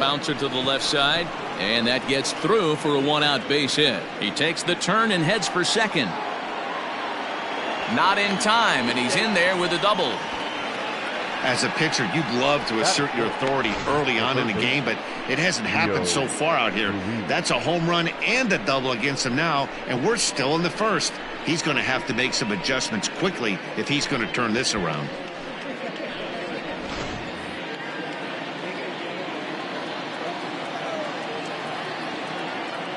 bouncer to the left side, and that gets through for a one-out base hit. He takes the turn and heads for second. Not in time, and he's in there with a double. As a pitcher, you'd love to assert your authority early on in the game, but it hasn't happened so far out here. That's a home run and a double against him now, and we're still in the first. He's going to have to make some adjustments quickly if he's going to turn this around.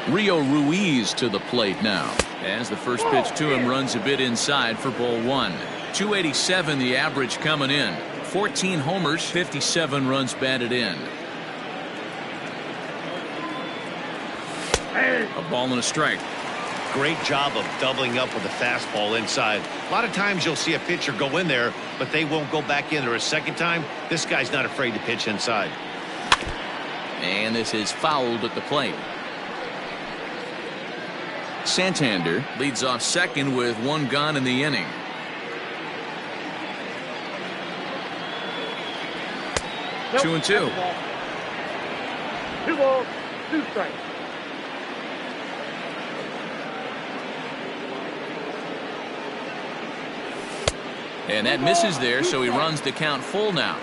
Rio Ruiz to the plate now, as the first pitch to him runs a bit inside for ball one. 287 the average coming in. 14 homers, 57 runs batted in. A ball and a strike. Great job of doubling up with a fastball inside. A lot of times you'll see a pitcher go in there, but they won't go back in there a second time. This guy's not afraid to pitch inside. And this is fouled at the plate. Santander leads off second with one gone in the inning. Nope. 2-2. 2 balls, 2 strikes. And that misses there, so he runs the count full now.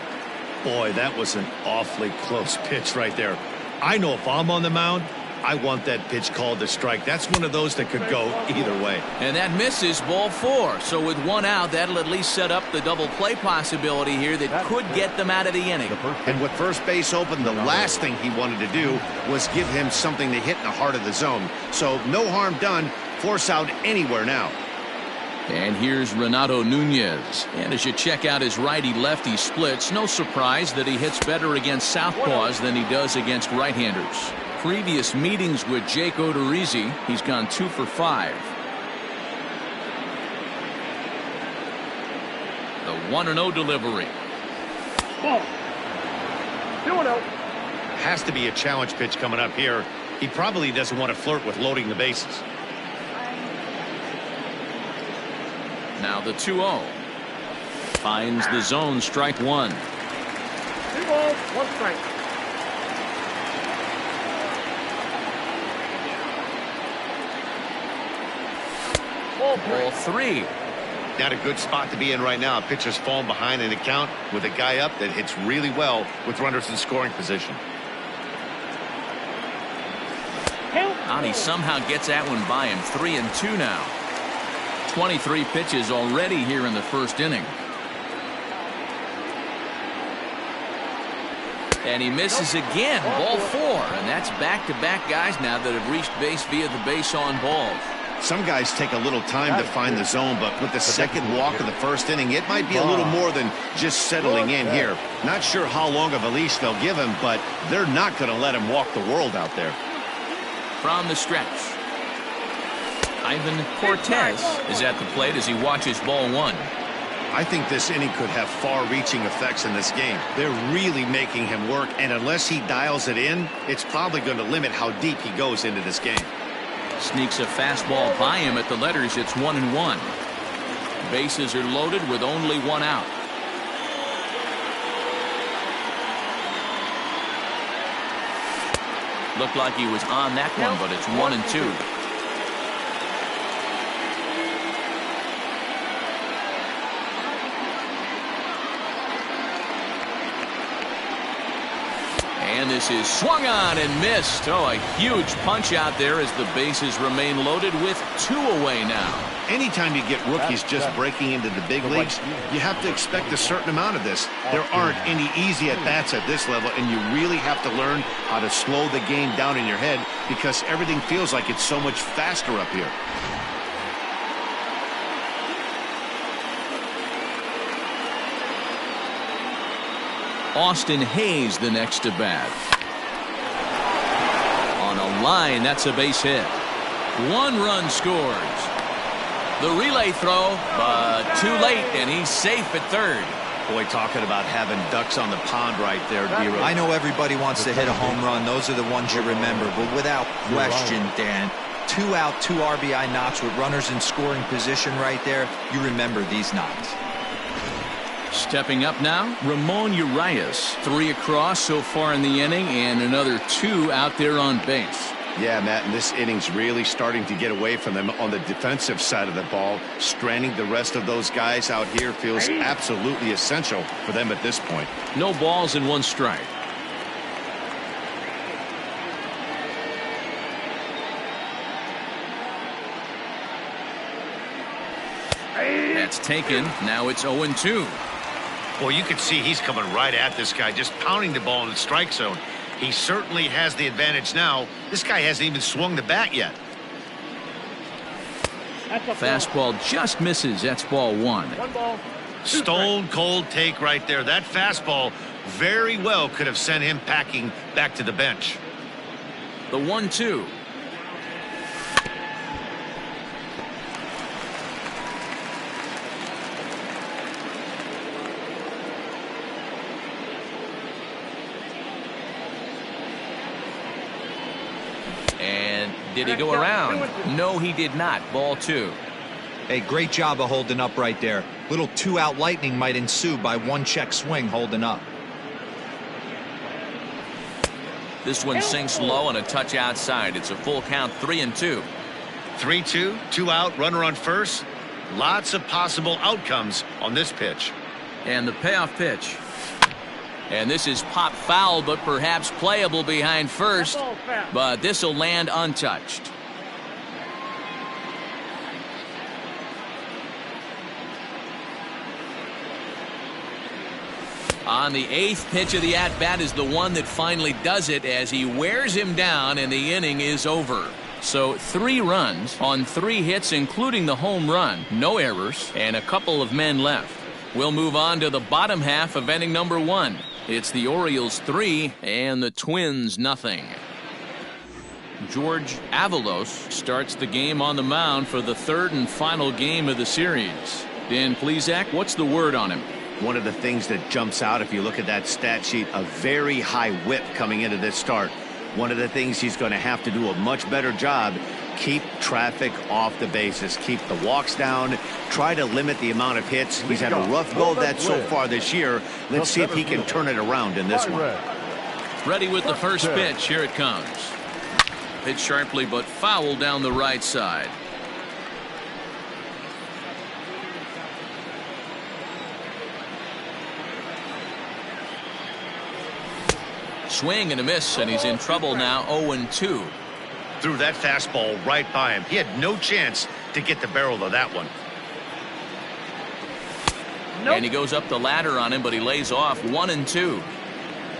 Boy, that was an awfully close pitch right there. I know if I'm on the mound, I want that pitch called a strike. That's one of those that could go either way. And that misses, ball 4. So with one out, that'll at least set up the double play possibility here that could get them out of the inning. And with first base open, the last thing he wanted to do was give him something to hit in the heart of the zone. So no harm done. Force out anywhere now. And here's Renato Nunez. And as you check out his righty-lefty splits, no surprise that he hits better against southpaws than he does against right-handers. Previous meetings with Jake Odorizzi, he's gone 2 for 5. The 1-0 delivery. Ball. 2-0. Has to be a challenge pitch coming up here. He probably doesn't want to flirt with loading the bases. Now the 2-0. Finds the zone, strike 1. 2 balls, 1 strike. Ball 3. Not a good spot to be in right now. Pitcher's falling behind in the count with a guy up that hits really well with runners in scoring position. And he somehow gets that one by him. 3-2 now. 23 pitches already here in the first inning. And he misses again. Ball 4. And that's back-to-back guys now that have reached base via the base on balls. Some guys take a little time to find the zone, but with the second walk of the first inning, it might be a little more than just settling in here. Not sure how long of a leash they'll give him, but they're not going to let him walk the world out there. From the stretch, Ivan Cortez is at the plate as he watches ball 1. I think this inning could have far-reaching effects in this game. They're really making him work, and unless he dials it in, it's probably going to limit how deep he goes into this game. Sneaks a fastball by him at the letters. It's 1-1. Bases are loaded with only one out. Looked like he was on that one, but it's 1-2. And this is swung on and missed. Oh, a huge punch out there as the bases remain loaded with 2 away now. Anytime you get rookies just breaking into the big leagues, you have to expect a certain amount of this. There aren't any easy at-bats at this level, and you really have to learn how to slow the game down in your head because everything feels like it's so much faster up here. Austin Hayes the next to bat. On a line, that's a base hit. 1 run scores. The relay throw, but too late, and he's safe at third. Boy, talking about having ducks on the pond right there, D-Rose. I know everybody wants to hit a home run. Those are the ones you remember, but without question, Dan, 2 out, 2 RBI knocks with runners in scoring position right there. You remember these knocks. Stepping up now, Ramon Urias. 3 across so far in the inning, and another 2 out there on base. Yeah, Matt, and this inning's really starting to get away from them on the defensive side of the ball. Stranding the rest of those guys out here feels absolutely essential for them at this point. No balls and 1 strike. That's taken. Now it's 0-2. Well, you can see he's coming right at this guy, just pounding the ball in the strike zone. He certainly has the advantage now. This guy hasn't even swung the bat yet. Fastball just misses. That's ball 1. 1 ball. Stone cold take right there. That fastball very well could have sent him packing back to the bench. The 1-2. And did he go around? No, he did not. Ball 2. Hey, great job of holding up right there. Little 2-out lightning might ensue by 1 check swing holding up. This one sinks low and a touch outside. It's a full count, 3-2. 3-2, 2 out, runner on first. Lots of possible outcomes on this pitch. And the payoff pitch. And this is pop foul, but perhaps playable behind first. But this will land untouched. On the 8th pitch of the at-bat is the one that finally does it as he wears him down and the inning is over. So 3 runs on 3 hits, including the home run, no errors, and a couple of men left. We'll move on to the bottom half of inning number 1. It's the Orioles 3 and the Twins nothing. George Avalos starts the game on the mound for the 3rd and final game of the series. Dan Plesac, what's the word on him? One of the things that jumps out if you look at that stat sheet, a very high whip coming into this start. One of the things he's going to have to do a much better job, keep traffic off the bases, keep the walks down, try to limit the amount of hits. He's had a rough go of that so far this year. Let's see if he can turn it around in this one. Ready with the first pitch. Here it comes. Hit sharply but foul down the right side. Swing and a miss, and he's in trouble now. 0-2. Threw that fastball right by him. He had no chance to get the barrel of that one. And he goes up the ladder on him, but he lays off. 1-2.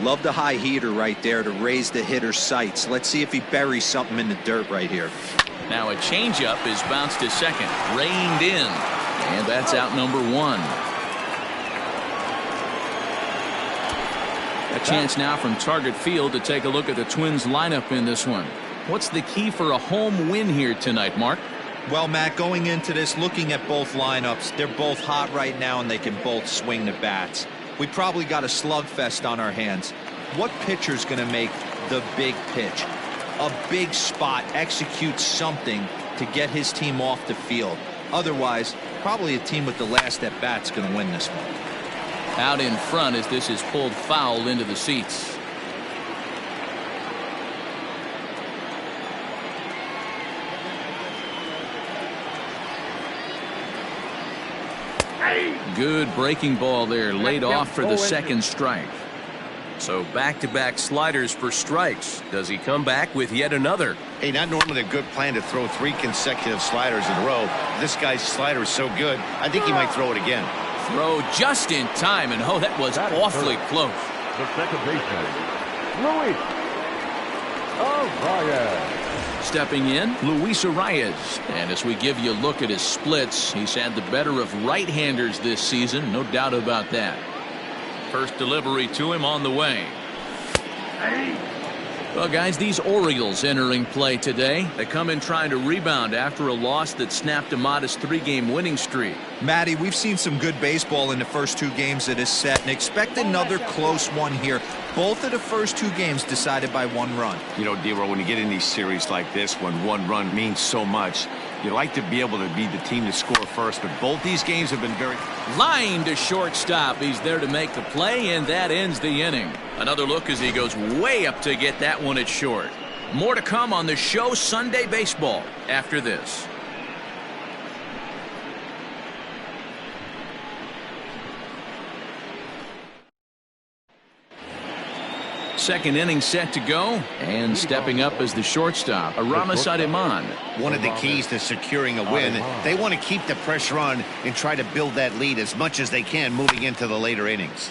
Love the high heater right there to raise the hitter's sights. Let's see if he buries something in the dirt right here. Now a changeup is bounced to second, reined in, and that's out number 1. A chance now from Target Field to take a look at the Twins lineup in this one. What's the key for a home win here tonight, Mark? Well, Matt, going into this, looking at both lineups, they're both hot right now and they can both swing the bats. We probably got a slugfest on our hands. What pitcher's going to make the big pitch? A big spot, execute something to get his team off the field. Otherwise, probably a team with the last at bat's going to win this one. Out in front as this is pulled foul into the seats. Good breaking ball there, laid off for the second strike. So back-to-back sliders for strikes. Does he come back with yet another? Hey, not normally a good plan to throw 3 consecutive sliders in a row. This guy's slider is so good, I think he might throw it again. Throw just in time, and oh, that was awfully close. The second baseman, Luis Arias. Stepping in, Luis Arias. And as we give you a look at his splits, he's had the better of right-handers this season, no doubt about that. First delivery to him on the way. Well, guys, these Orioles entering play today. They come in trying to rebound after a loss that snapped a modest 3-game winning streak. Matty, we've seen some good baseball in the first 2 games of this set, and expect another close one here. Both of the first 2 games decided by 1 run. You know, D-Roll, when you get in these series like this, when 1 run means so much, You like to be able to be the team to score first, but both these games have been very... Line to shortstop. He's there to make the play, and that ends the inning. Another look as he goes way up to get that one at short. More to come on the show Sunday Baseball after this. Second inning set to go, and stepping up as the shortstop, Aramis Ademan. One of the keys to securing a win, they want to keep the pressure on and try to build that lead as much as they can moving into the later innings.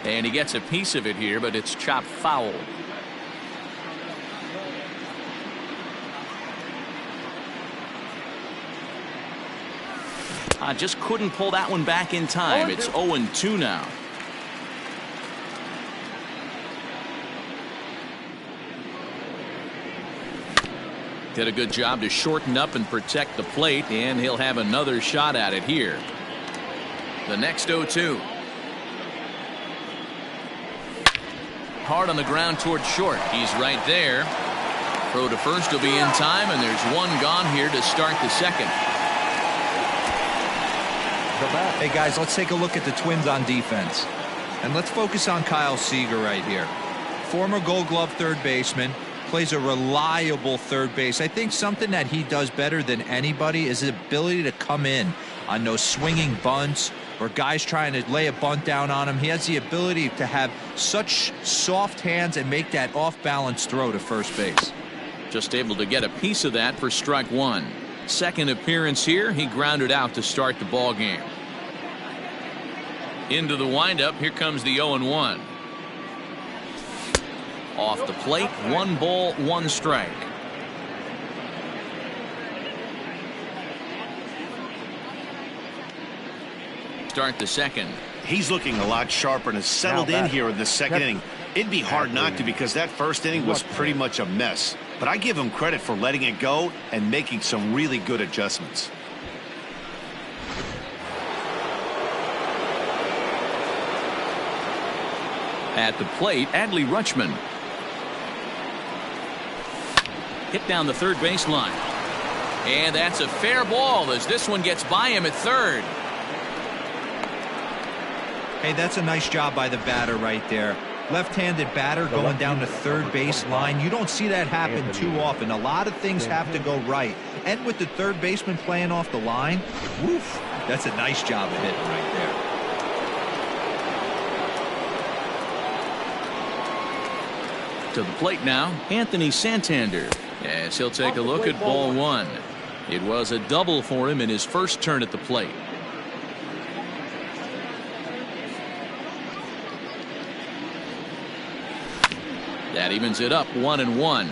And he gets a piece of it here, but it's chopped foul. Just couldn't pull that one back in time. It's 0-2 now. Did a good job to shorten up and protect the plate, and he'll have another shot at it here. The next 0-2. Hard on the ground toward short. He's right there. Throw to first will be in time, and there's one gone here to start the second. Hey guys, let's take a look at the Twins on defense. And let's focus on Kyle Seager right here. Former Gold Glove third baseman. Plays a reliable third base. I think something that he does better than anybody is his ability to come in on those swinging bunts or guys trying to lay a bunt down on him. He has the ability to have such soft hands and make that off-balance throw to first base. Just able to get a piece of that for strike one. Second appearance here, he grounded out to start the ball game. Into the windup, here comes the 0-1. Off the plate, 1 ball, 1 strike. Start the second. He's looking a lot sharper and has settled in here in the second inning. It'd be hard not to, because that first inning was pretty much a mess. But I give him credit for letting it go and making some really good adjustments. At the plate, Adley Rutschman. Hit down the third baseline. And that's a fair ball as this one gets by him at third. Hey, that's a nice job by the batter right there. Left-handed batter going down the third base line. You don't see that happen too often. A lot of things have to go right. And with the third baseman playing off the line, woof, that's a nice job of hitting right there. To the plate now, Anthony Santander. Yes, he'll take a look at ball one. It was a double for him in his first turn at the plate. That evens it up 1-1.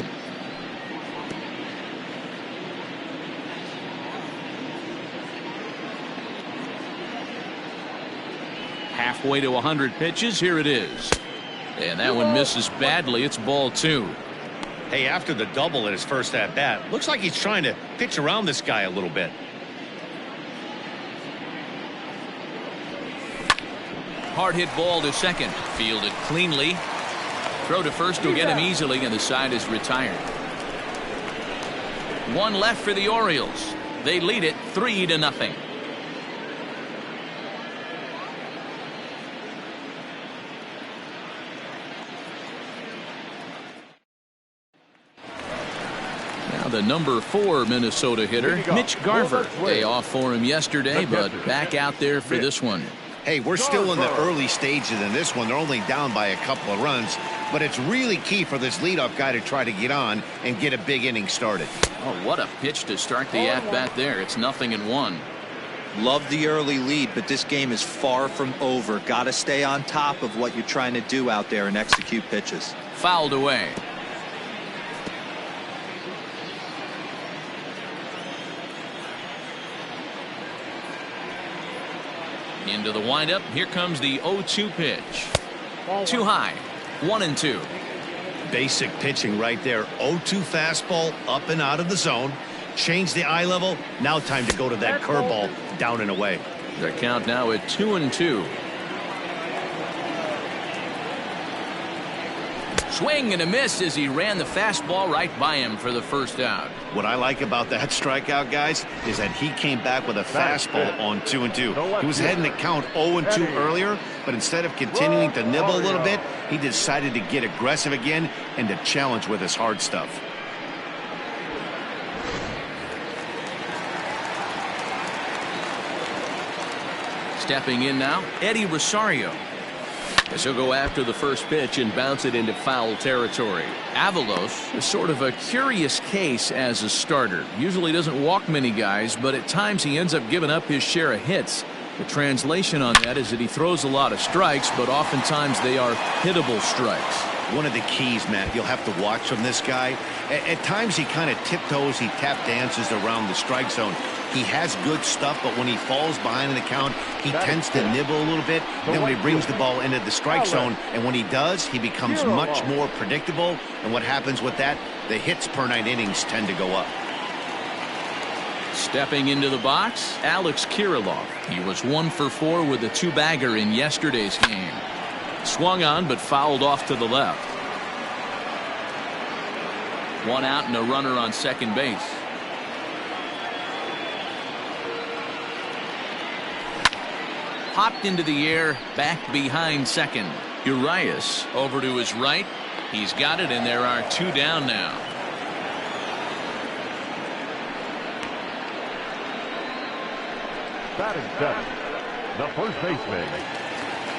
Halfway to 100 pitches. Here it is. And that one misses badly. It's ball two. Hey, after the double at his first at bat, looks like he's trying to pitch around this guy a little bit. Hard hit ball to second. Fielded cleanly. Throw to first will get him easily, and the side is retired. One left for the Orioles. They lead it 3-0. The number 4 Minnesota hitter, Mitch Garver. Day off for him yesterday, but back out there for this one. Hey, we're still in the early stages in this one. They're only down by a couple of runs, but it's really key for this leadoff guy to try to get on and get a big inning started. Oh, what a pitch to start the at-bat there. It's 0-1. Love the early lead, but this game is far from over. Got to stay on top of what you're trying to do out there and execute pitches. Fouled away. Into the windup. Here comes the 0-2 pitch. Too high. 1-2. Basic pitching right there. 0-2 fastball up and out of the zone. Change the eye level. Now time to go to that curveball down and away. The count now at 2-2. Swing and a miss as he ran the fastball right by him for the first out. What I like about that strikeout, guys, is that he came back with a fastball on 2-2. He was heading to count 0-2 earlier, but instead of continuing to nibble a little bit, he decided to get aggressive again and to challenge with his hard stuff. Stepping in now, Eddie Rosario. As he'll go after the first pitch and bounce it into foul territory. Avalos is sort of a curious case as a starter. Usually doesn't walk many guys, but at times he ends up giving up his share of hits. The translation on that is that he throws a lot of strikes, but oftentimes they are hittable strikes. One of the keys, Matt, you'll have to watch from this guy. At times he kind of tiptoes, he tap dances around the strike zone. He has good stuff, but when he falls behind in the count, he tends to nibble a little bit. Then when he brings the ball into the strike zone, and when he does, he becomes much more predictable. And what happens with that? The hits per 9 innings tend to go up. Stepping into the box, Alex Kirilloff. He was 1 for 4 with a 2-bagger in yesterday's game. Swung on, but fouled off to the left. 1 out and a runner on second base. Popped into the air, back behind second. Urias over to his right. He's got it, and there are 2 down now. Batting seven, the first baseman,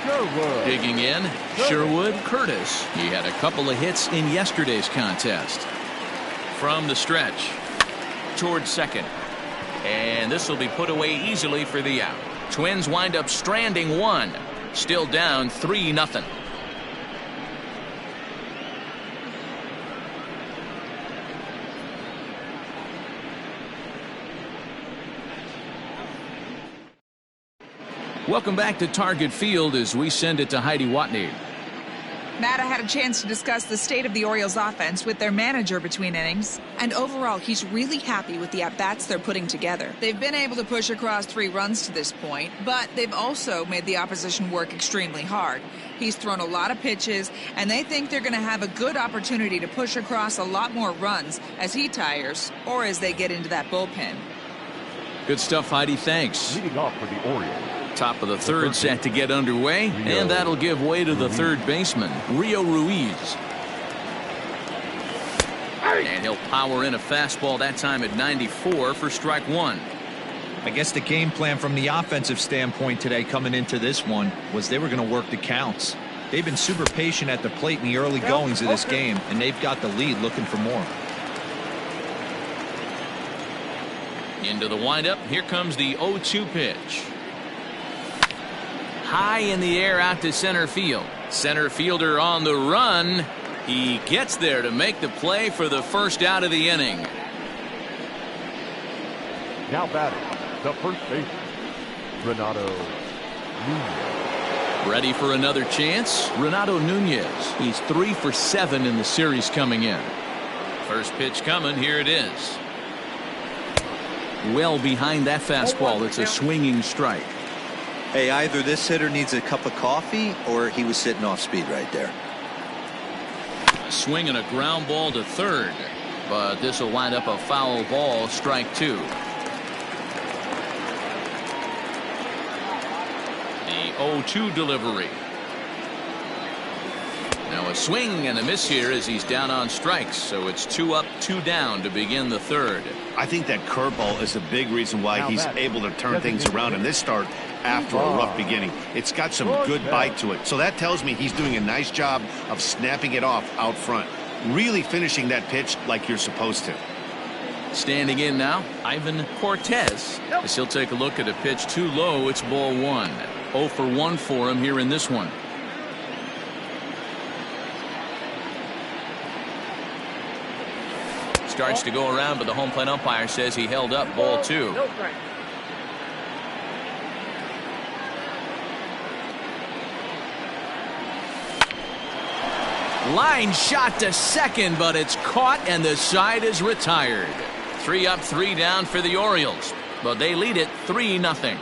Sherwood. Digging in, Sherwood Curtis. He had a couple of hits in yesterday's contest. From the stretch, towards second. And this will be put away easily for the out. Twins wind up stranding 1. Still down 3-0. Welcome back to Target Field as we send it to Heidi Watney. Matt, I had a chance to discuss the state of the Orioles offense with their manager between innings, and overall he's really happy with the at-bats they're putting together. They've been able to push across 3 runs to this point, but they've also made the opposition work extremely hard. He's thrown a lot of pitches, and they think they're going to have a good opportunity to push across a lot more runs as he tires or as they get into that bullpen. Good stuff, Heidi. Thanks. Leading off for the Orioles. Top of the third set to get underway, and that'll give way to the third baseman, Rio Ruiz. And he'll power in a fastball that time at 94 for strike 1. I guess the game plan from the offensive standpoint today coming into this one was they were going to work the counts. They've been super patient at the plate in the early goings of this game, and they've got the lead looking for more. Into the windup, here comes the 0-2 pitch. High in the air out to center field. Center fielder on the run. He gets there to make the play for the first out of the inning. Now batting, the first baseman, Renato Nunez. Ready for another chance? Renato Nunez. He's 3 for 7 in the series coming in. First pitch coming. Here it is. Well behind that fastball. It's a swinging strike. Hey, either this hitter needs a cup of coffee or he was sitting off speed right there. A swing and a ground ball to third, but this will wind up a foul ball, strike 2. The 0-2 delivery. Now a swing and a miss here as he's down on strikes, so it's 2 up, 2 down to begin the third. I think that curveball is a big reason why he's able to turn things around in this start after a rough beginning. It's got some good bite to it. So that tells me he's doing a nice job of snapping it off out front. Really finishing that pitch like you're supposed to. Standing in now, Ivan Cortez. As he'll take a look at a pitch too low, it's ball 1. 0 for 1 for him here in this one. Starts to go around, but the home plate umpire says he held up ball 2. Line shot to second, but it's caught and the side is retired. 3 up, 3 down for the Orioles, but they lead it 3-0.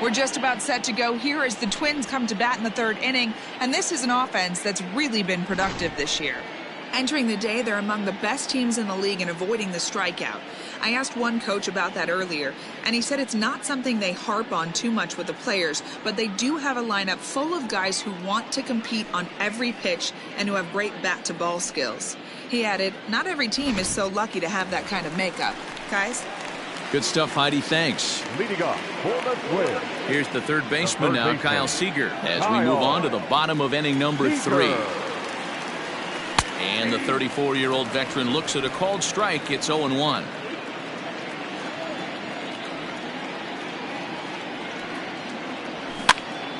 We're just about set to go here as the Twins come to bat in the third inning, and this is an offense that's really been productive this year. Entering the day, they're among the best teams in the league in avoiding the strikeout. I asked one coach about that earlier, and he said it's not something they harp on too much with the players, but they do have a lineup full of guys who want to compete on every pitch and who have great bat-to-ball skills. He added, not every team is so lucky to have that kind of makeup. Guys? Good stuff, Heidi. Thanks. Leading off for the Twins. Here's the third baseman now, Kyle Seager, as we move on to the bottom of inning number 3. And the 34-year-old veteran looks at a called strike. It's 0-1.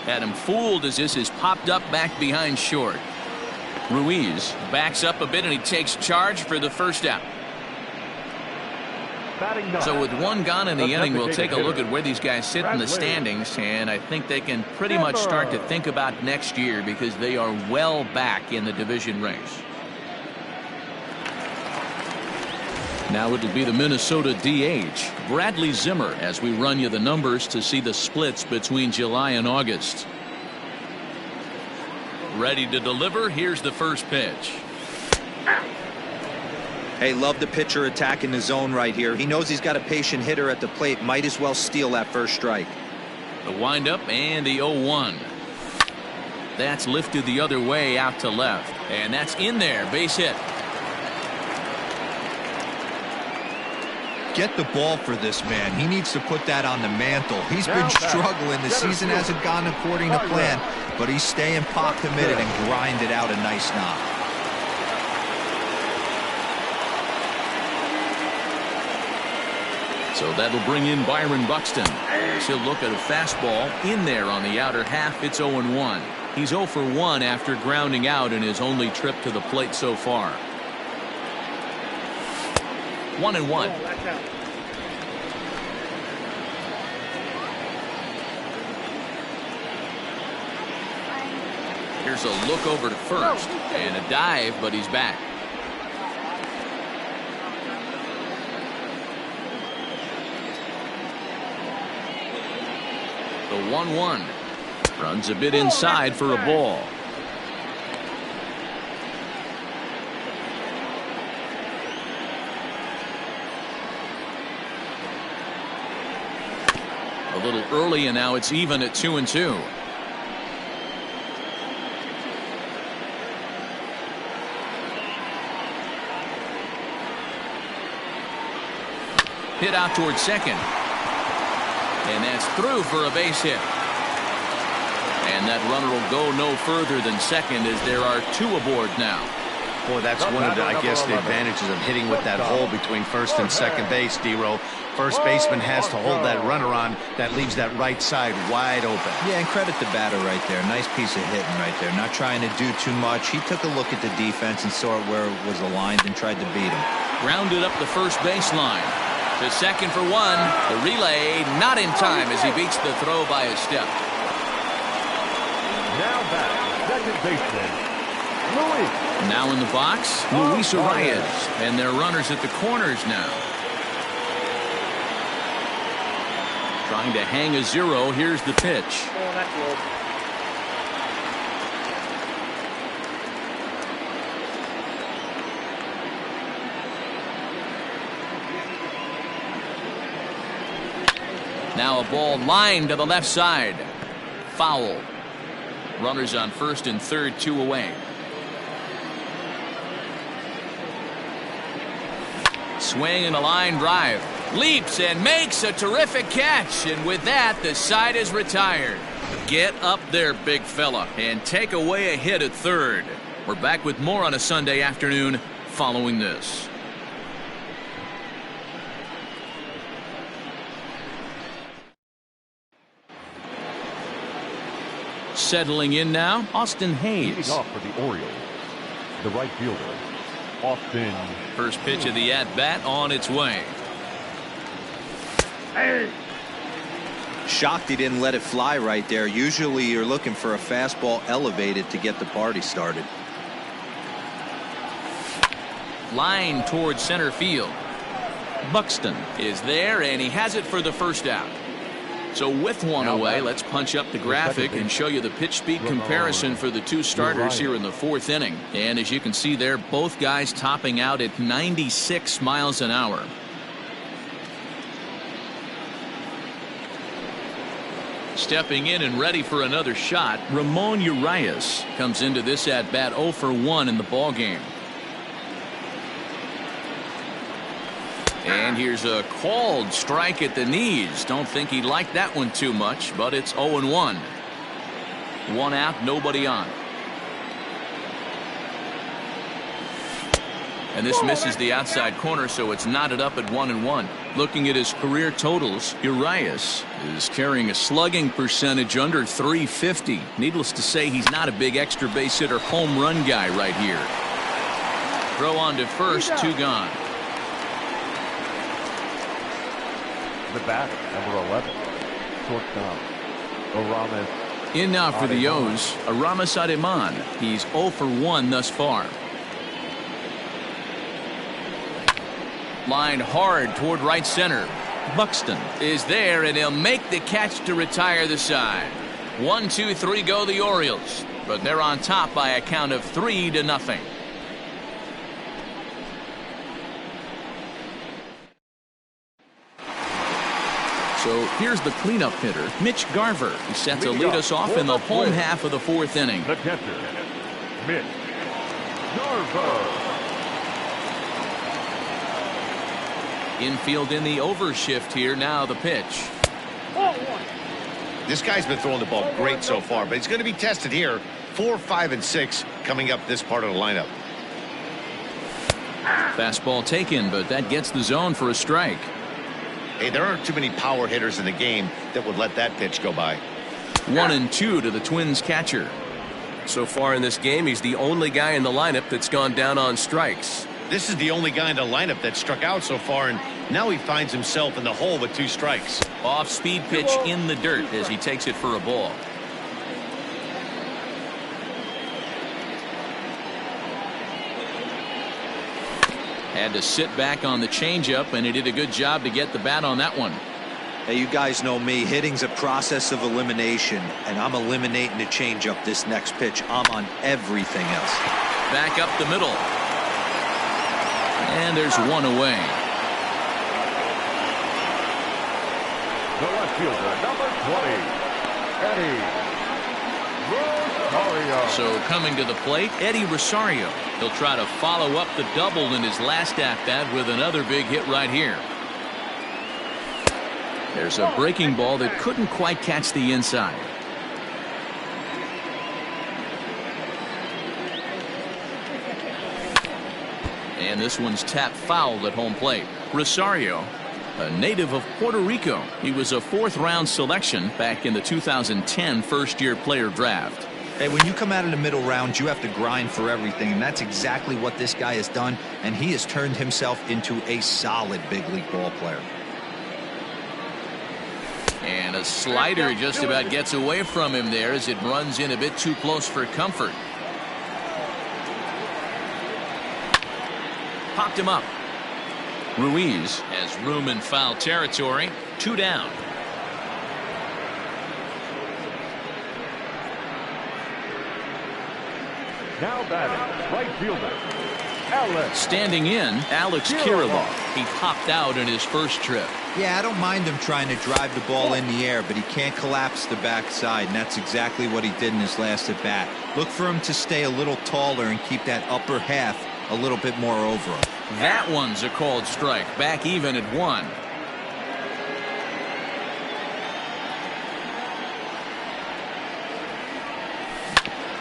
Had him fooled as this is popped up back behind short. Ruiz backs up a bit and he takes charge for the first out. So with one gone in the inning, we'll take a look at where these guys sit in the standings, and I think they can pretty much start to think about next year because they are well back in the division race. Now it'll be the Minnesota DH, Bradley Zimmer, as we run you the numbers to see the splits between July and August. Ready to deliver. Here's the first pitch. Hey, love the pitcher attacking the zone right here. He knows he's got a patient hitter at the plate. Might as well steal that first strike. The windup and the 0-1. That's lifted the other way out to left. And that's in there. Base hit. Get the ball for this man. He needs to put that on the mantle. He's been struggling. The season hasn't gone according to plan, but he's staying pop committed and grinded out a nice knock. So that'll bring in Byron Buxton. He'll look at a fastball in there on the outer half. It's 0-1. He's 0 for 1 after grounding out in his only trip to the plate so far. 1-1. Here's a look over to first and a dive, but he's back. The 1-1 runs a bit inside for a ball. A little early, and now it's even at 2-2. Hit out towards second. And that's through for a base hit. And that runner will go no further than second as there are 2 aboard now. Boy, that's one of the, I guess, the advantages of hitting with that hole between first and second base, D-Row. First baseman has to hold that runner on. That leaves that right side wide open. Yeah, and credit the batter right there. Nice piece of hitting right there. Not trying to do too much. He took a look at the defense and saw it where it was aligned and tried to beat him. Grounded up the first baseline. To second for 1. The relay not in time as he beats the throw by a step. Now back, second baseman, Luis. Now in the box, Luis Arias. And their runners at the corners now. Trying to hang a 0. Here's the pitch. Now a ball lined to the left side. Foul. Runners on first and third, 2 away. Swing and a line drive. Leaps and makes a terrific catch. And with that, the side is retired. Get up there, big fella, and take away a hit at third. We're back with more on a Sunday afternoon following this. Settling in now, Austin Hayes. Leading off for the Orioles, the right fielder, Austin. First pitch of the at-bat on its way. Shocked he didn't let it fly right there. Usually you're looking for a fastball elevated to get the party started. Line towards center field. Buxton is there, and he has it for the first out. So with one away, let's punch up the graphic and show you the pitch speed comparison for the two starters here in the fourth inning. And as you can see there, both guys topping out at 96 miles an hour. Stepping in and ready for another shot, Ramon Urias comes into this at bat 0 for 1 in the ball game. And here's a called strike at the knees. Don't think he liked that one too much, but it's 0-1. One out, nobody on. And this misses the outside corner, so it's knotted up at 1-1. Looking at his career totals, Urias is carrying a slugging percentage under 350. Needless to say, he's not a big extra base hitter home run guy right here. Throw on to first, 2 gone. The batter, number 11, shortstop, Aramis. In now for the O's, Aramis Ademan. He's 0 for 1 thus far. Line hard toward right center. Buxton is there, and he'll make the catch to retire the side. 1, 2, 3 go the Orioles, but they're on top by a count of 3-0. So here's the cleanup hitter, Mitch Garver. He's set to lead us off in the home half of the fourth inning. The catcher, Mitch Garver. Infield in the overshift here. Now the pitch. This guy's been throwing the ball great so far, but he's going to be tested here. 4, 5, and 6 coming up this part of the lineup. Fastball taken, but that gets the zone for a strike. Hey, there aren't too many power hitters in the game that would let that pitch go by. 1-2 to the Twins catcher. So far in this game, he's the only guy in the lineup that's gone down on strikes. This is the only guy in the lineup that struck out so far, and now he finds himself in the hole with 2 strikes. Off-speed pitch in the dirt as he takes it for a ball. Had to sit back on the changeup, and he did a good job to get the bat on that one. Hey, you guys know me. Hitting's a process of elimination, and I'm eliminating the changeup this next pitch. I'm on everything else. Back up the middle. And there's one away. The left fielder, number 20, Eddie Rosario. So coming to the plate, Eddie Rosario. He'll try to follow up the double in his last at-bat with another big hit right here. There's a breaking ball that couldn't quite catch the inside. And this one's tapped foul at home plate. Rosario, a native of Puerto Rico. He was a 4th-round selection back in the 2010 first-year player draft. Hey, when you come out of the middle rounds, you have to grind for everything, and that's exactly what this guy has done, and he has turned himself into a solid big league ball player. And a slider just about gets away from him there as it runs in a bit too close for comfort. Popped him up. Ruiz has room in foul territory. 2 down. Now batting, right fielder, Alex. Standing in, Alex Kirilloff. He hopped out in his first trip. Yeah, I don't mind him trying to drive the ball in the air, but he can't collapse the backside, and that's exactly what he did in his last at bat. Look for him to stay a little taller and keep that upper half a little bit more over him. That one's a called strike. Back even at 1.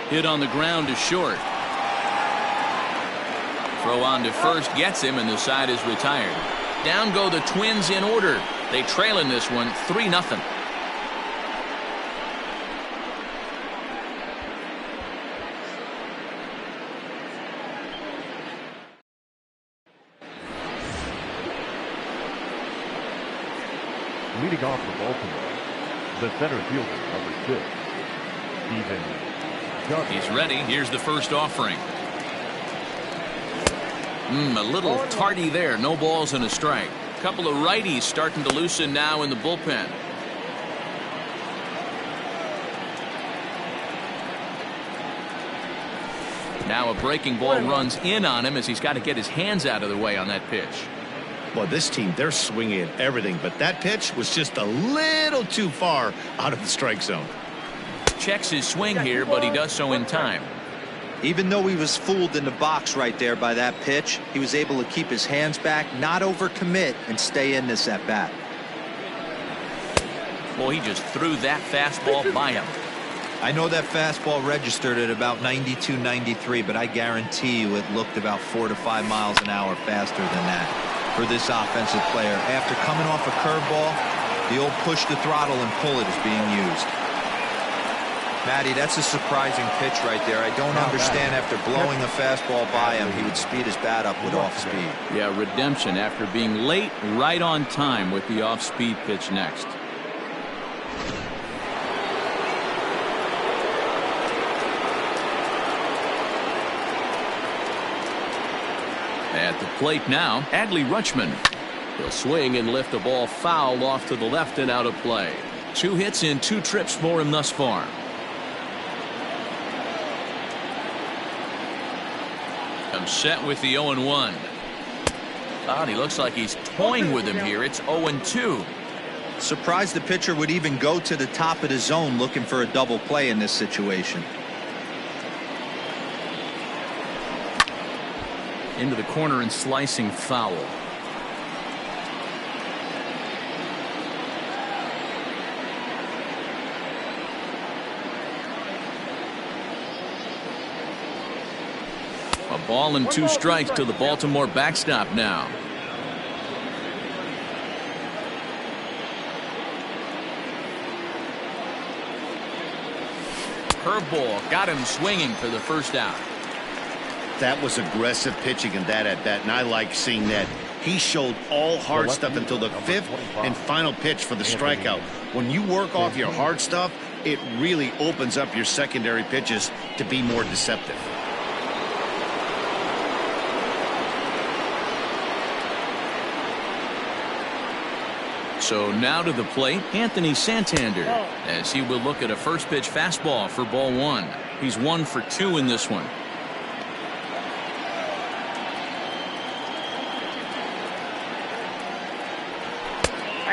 Hit on the ground to short. Throw on to first gets him, and the side is retired. Down go the Twins in order. They trail in this one 3-0. Leading off for Baltimore, the center fielder, number 6, Steven Johnson. He's ready. Here's the first offering. A little tardy there. No balls and a strike. Couple of righties starting to loosen now in the bullpen. Now a breaking ball runs in on him as he's got to get his hands out of the way on that pitch. Well, this team, they're swinging at everything, but that pitch was just a little too far out of the strike zone. Checks his swing here, but he does so in time. Even though he was fooled in the box right there by that pitch, he was able to keep his hands back, not overcommit, and stay in this at bat. Well, he just threw that fastball by him. I know that fastball registered at about 92, 93, but I guarantee you it looked about 4 to 5 miles an hour faster than that for this offensive player. After coming off a curveball, the old push the throttle and pull it is being used. Matty, that's a surprising pitch right there. I don't understand after blowing a fastball by him, he would speed his bat up with off speed. Yeah, redemption after being late, right on time with the off-speed pitch next. At the plate now, Adley Rutschman. He'll swing and lift the ball foul off to the left and out of play. 2 hits in 2 trips for him thus far. I'm set with the 0-1. God, he looks like he's toying with him here. It's 0-2. Surprised the pitcher would even go to the top of the zone looking for a double play in this situation. Into the corner and slicing foul. A ball and 2 strikes to the Baltimore backstop now. Curveball got him swinging for the first out. That was aggressive pitching in that at bat, and I like seeing that. He showed all hard stuff until the 5th and final pitch for the strikeout. When you work off your hard stuff, it really opens up your secondary pitches to be more deceptive. So now to the plate, Anthony Santander, as he will look at a first pitch fastball for ball 1. He's 1 for 2 in this one.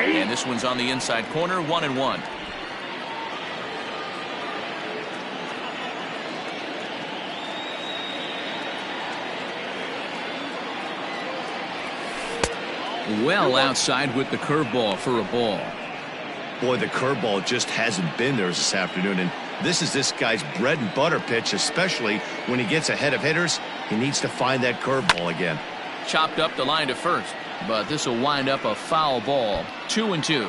And this one's on the inside corner, 1-1. Well outside with the curveball for a ball. Boy, the curveball just hasn't been there this afternoon, and this is this guy's bread and butter pitch, especially when he gets ahead of hitters. He needs to find that curveball again. Chopped up the line to first, but this will wind up a foul ball. 2-2.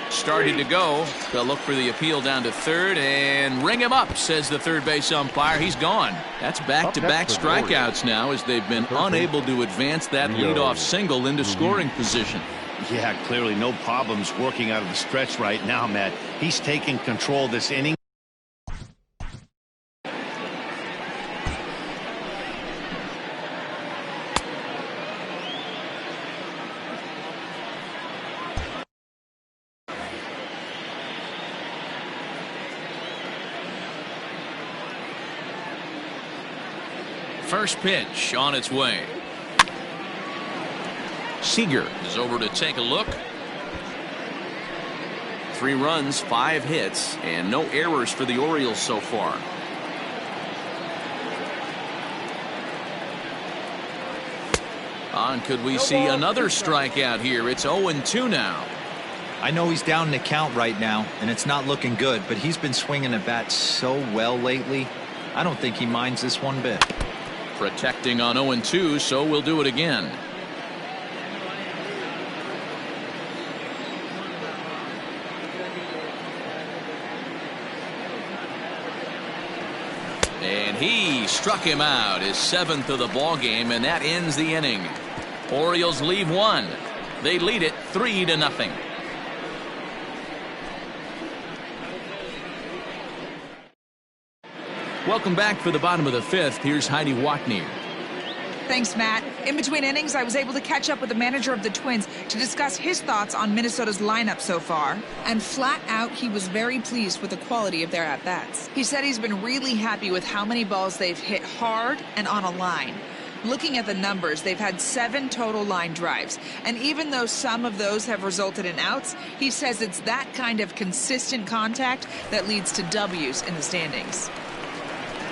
Started to go. They'll look for the appeal down to third and ring him up, says the third base umpire. He's gone. That's back-to-back strikeouts now as they've been unable to advance that leadoff single into scoring position. Yeah, clearly no problems working out of the stretch right now, Matt. He's taking control of this inning. First pitch on its way. Seager is over to take a look. 3 runs, 5 hits, and no errors for the Orioles so far. And could we see another strikeout here? It's 0-2 now. I know he's down in the count right now, and it's not looking good, but he's been swinging the bat so well lately. I don't think he minds this one bit. Protecting on 0-2, so we'll do it again. And he struck him out, his 7th of the ball game, and that ends the inning. Orioles leave 1. They lead it 3-0. Welcome back for the bottom of the 5th. Here's Heidi Watney. Thanks, Matt. In between innings, I was able to catch up with the manager of the Twins to discuss his thoughts on Minnesota's lineup so far. And flat out, he was very pleased with the quality of their at-bats. He said he's been really happy with how many balls they've hit hard and on a line. Looking at the numbers, they've had 7 total line drives. And even though some of those have resulted in outs, he says it's that kind of consistent contact that leads to W's in the standings.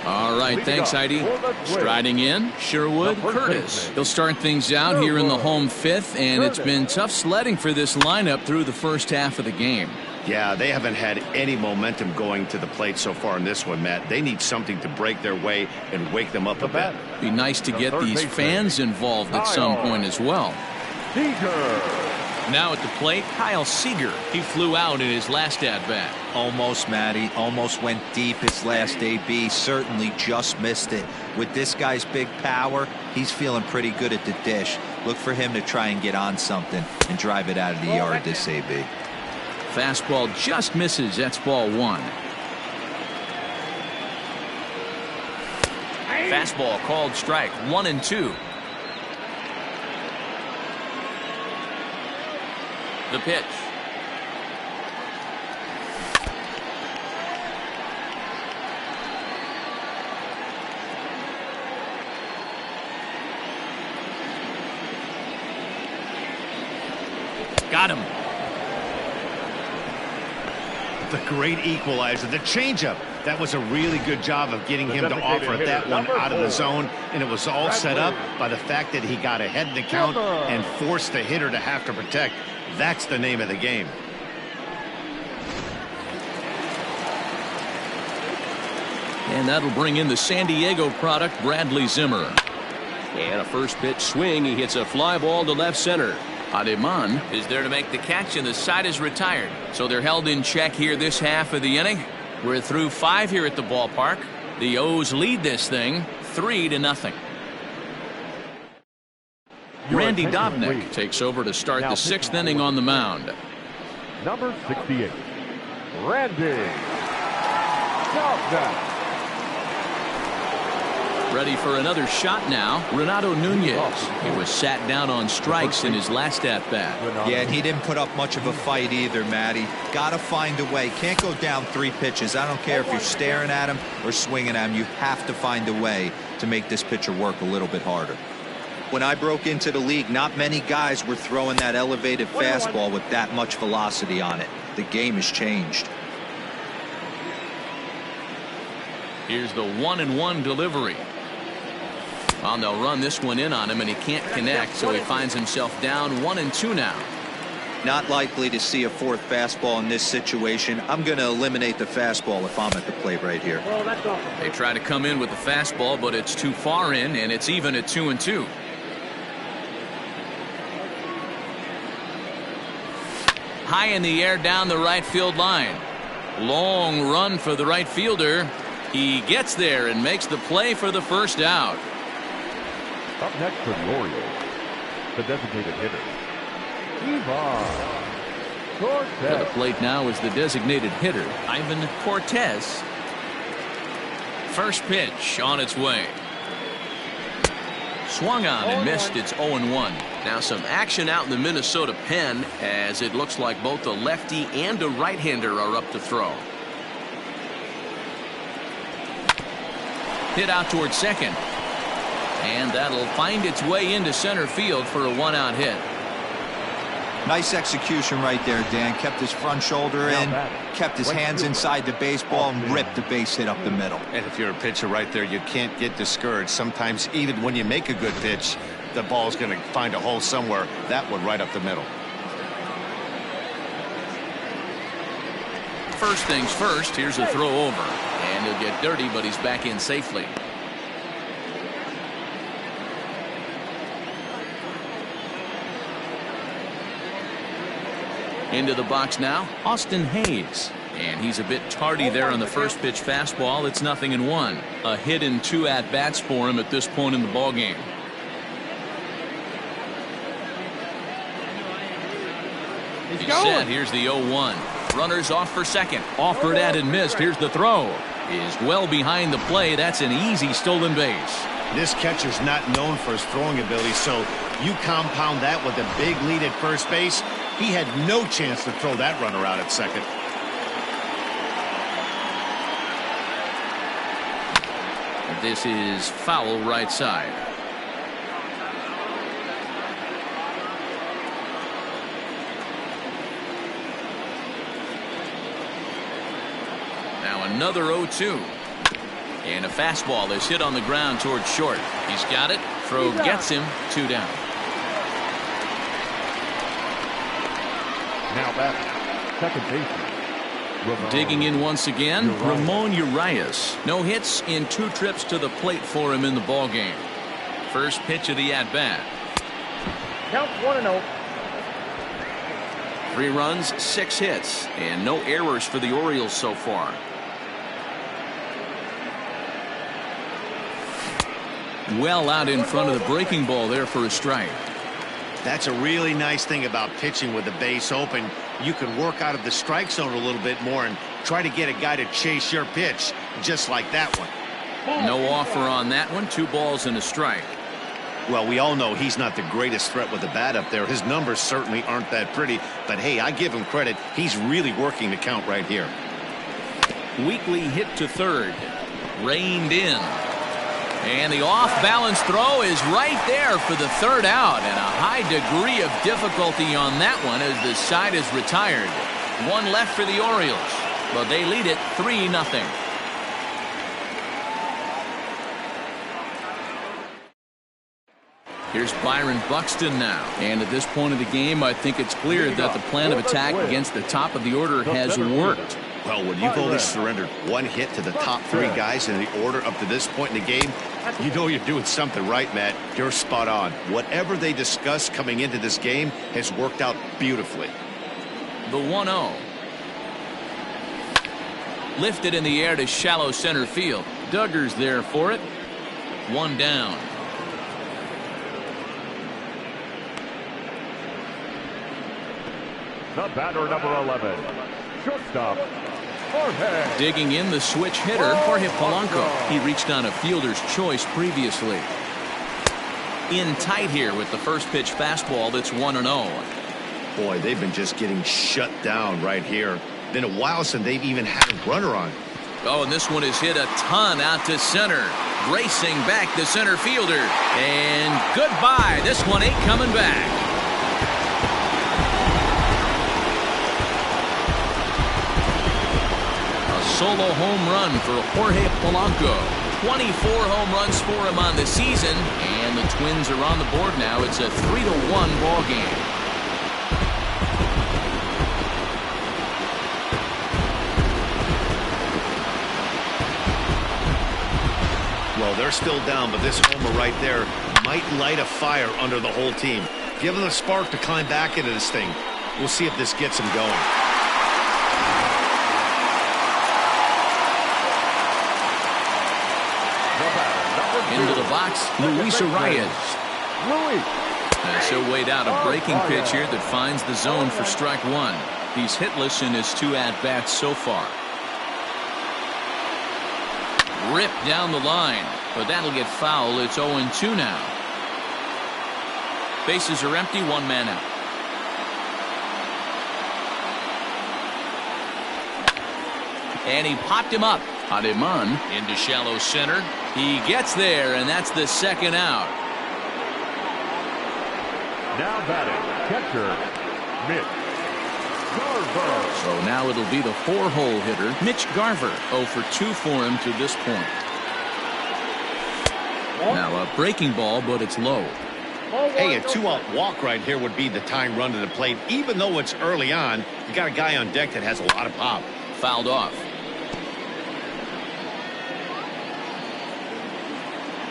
All right, thanks, Heidi. Striding in, Sherwood Curtis. He'll start things out here in the home 5th, and it's been tough sledding for this lineup through the first half of the game. Yeah, they haven't had any momentum going to the plate so far in this one, Matt. They need something to break their way and wake them up a bit. Be nice to get these fans involved at some point as well. Now at the plate, Kyle Seager. He flew out in his last at-bat. Almost, Matty. Almost went deep his last AB. Certainly just missed it. With this guy's big power, he's feeling pretty good at the dish. Look for him to try and get on something and drive it out of the yard this AB. Fastball just misses. That's ball 1. Fastball called strike. 1-2. The pitch. Got him. The great equalizer, the changeup. That was a really good job of getting him to offer that one out of the zone, and it was all set up by the fact that he got ahead in the count and forced the hitter to have to protect. That's the name of the game. And that'll bring in the San Diego product, Bradley Zimmer. And a first pitch swing. He hits a fly ball to left center. Ademan is there to make the catch, and the side is retired. So they're held in check here this half of the inning. We're through 5 here at the ballpark. The O's lead this thing 3-0. Randy Dobnak takes over to start the 6th inning on the mound. Number 68, Randy Dobnak. Ready for another shot now. Renato Nunez. He was sat down on strikes in his last at-bat. Yeah, and he didn't put up much of a fight either, Matty. Gotta find a way. Can't go down 3 pitches. I don't care if you're staring at him or swinging at him. You have to find a way to make this pitcher work a little bit harder. When I broke into the league, not many guys were throwing that elevated fastball with that much velocity on it. The game has changed. Here's the 1-1 delivery. Well, they'll run this one in on him, and he can't connect, so he finds himself down 1-2 now. Not likely to see a 4th fastball in this situation. I'm going to eliminate the fastball if I'm at the plate right here. They try to come in with the fastball, but it's too far in, and it's even at 2-2. High in the air down the right field line. Long run for the right fielder. He gets there and makes the play for the first out. Up next for the Orioles, the designated hitter, Ivan Cortez. To the plate now is the designated hitter, Ivan Cortez. First pitch on its way. Swung on and missed. It's 0-1. Now some action out in the Minnesota pen, as it looks like both a lefty and a right-hander are up to throw. Hit out towards second. And that'll find its way into center field for a 1-out hit. Nice execution right there, Dan. Kept his front shoulder in, kept his hands inside the baseball, and ripped the base hit up the middle. And if you're a pitcher right there, you can't get discouraged. Sometimes even when you make a good pitch, the ball's going to find a hole somewhere. That one right up the middle. First things first, here's a throw over. And he'll get dirty, but he's back in safely. Into the box now, Austin Hayes. And he's a bit tardy there on the first pitch fastball. It's 0-1. A hit and 2 at-bats for him at this point in the ballgame. He's set. Here's the 0-1. Runners off for second. Offered at and missed. Here's the throw. Is well behind the play. That's an easy stolen base. This catcher's not known for his throwing ability, so you compound that with a big lead at first base. He had no chance to throw that runner out at second. This is foul right side. Now another 0-2. And a fastball is hit on the ground towards short. He's got it. Throw gets him. 2 down. Now back, second baseman. Digging in once again, Ramon Urias. No hits in 2 trips to the plate for him in the ballgame. First pitch of the at-bat. Count 1-0. 3 runs, 6 hits, and no errors for the Orioles so far. Well out in front of the breaking ball there for a strike. That's a really nice thing about pitching with the base open. You can work out of the strike zone a little bit more and try to get a guy to chase your pitch, just like that one. No offer on that one. 2 balls and a strike. Well, we all know he's not the greatest threat with the bat up there. His numbers certainly aren't that pretty, but hey, I give him credit. He's really working the count right here. Weakly hit to third. Reined in. And the off-balance throw is right there for the 3rd out, and a high degree of difficulty on that one as the side is retired. 1 left for the Orioles, but they lead it 3-0. Here's Byron Buxton now, and at this point of the game, I think it's clear that the plan of attack against the top of the order has worked. Well, when you've only surrendered 1 hit to the top 3 guys in the order up to this point in the game, you know you're doing something right, Matt. You're spot on. Whatever they discussed coming into this game has worked out beautifully. The 1-0. Lifted in the air to shallow center field. Duggar's there for it. 1 down. The batter, number 11, shortstop, Jorge. Digging in the switch hitter, Jorge Polanco. He reached on a fielder's choice previously. In tight here with the first pitch fastball that's 1-0. Boy, they've been just getting shut down right here. Been a while since they've even had a runner on. Oh, and this one is hit a ton out to center. Racing back the center fielder. And goodbye. This one ain't coming back. Solo home run for Jorge Polanco. 24 home runs for him on the season, and the Twins are on the board now. It's a 3-1 ball game. Well, they're still down, but this homer right there might light a fire under the whole team. Give them a spark to climb back into this thing. We'll see if this gets them going. Into the box, Luis Arias. He'll wait out a breaking pitch here that finds the zone for strike 1. He's hitless in his 2 at-bats so far. Ripped down the line, but that'll get foul. It's 0-2 now. Bases are empty, 1 man out. And he popped him up. Ademan into shallow center. He gets there, and that's the 2nd out. Now batting, catcher, Mitch Garver. So now it'll be the 4-hole hitter, Mitch Garver. 0 for 2 for him to this point. Now a breaking ball, but it's low. Hey, a 2-out walk right here would be the tying run to the plate. Even though it's early on, you got a guy on deck that has a lot of pop. Fouled off.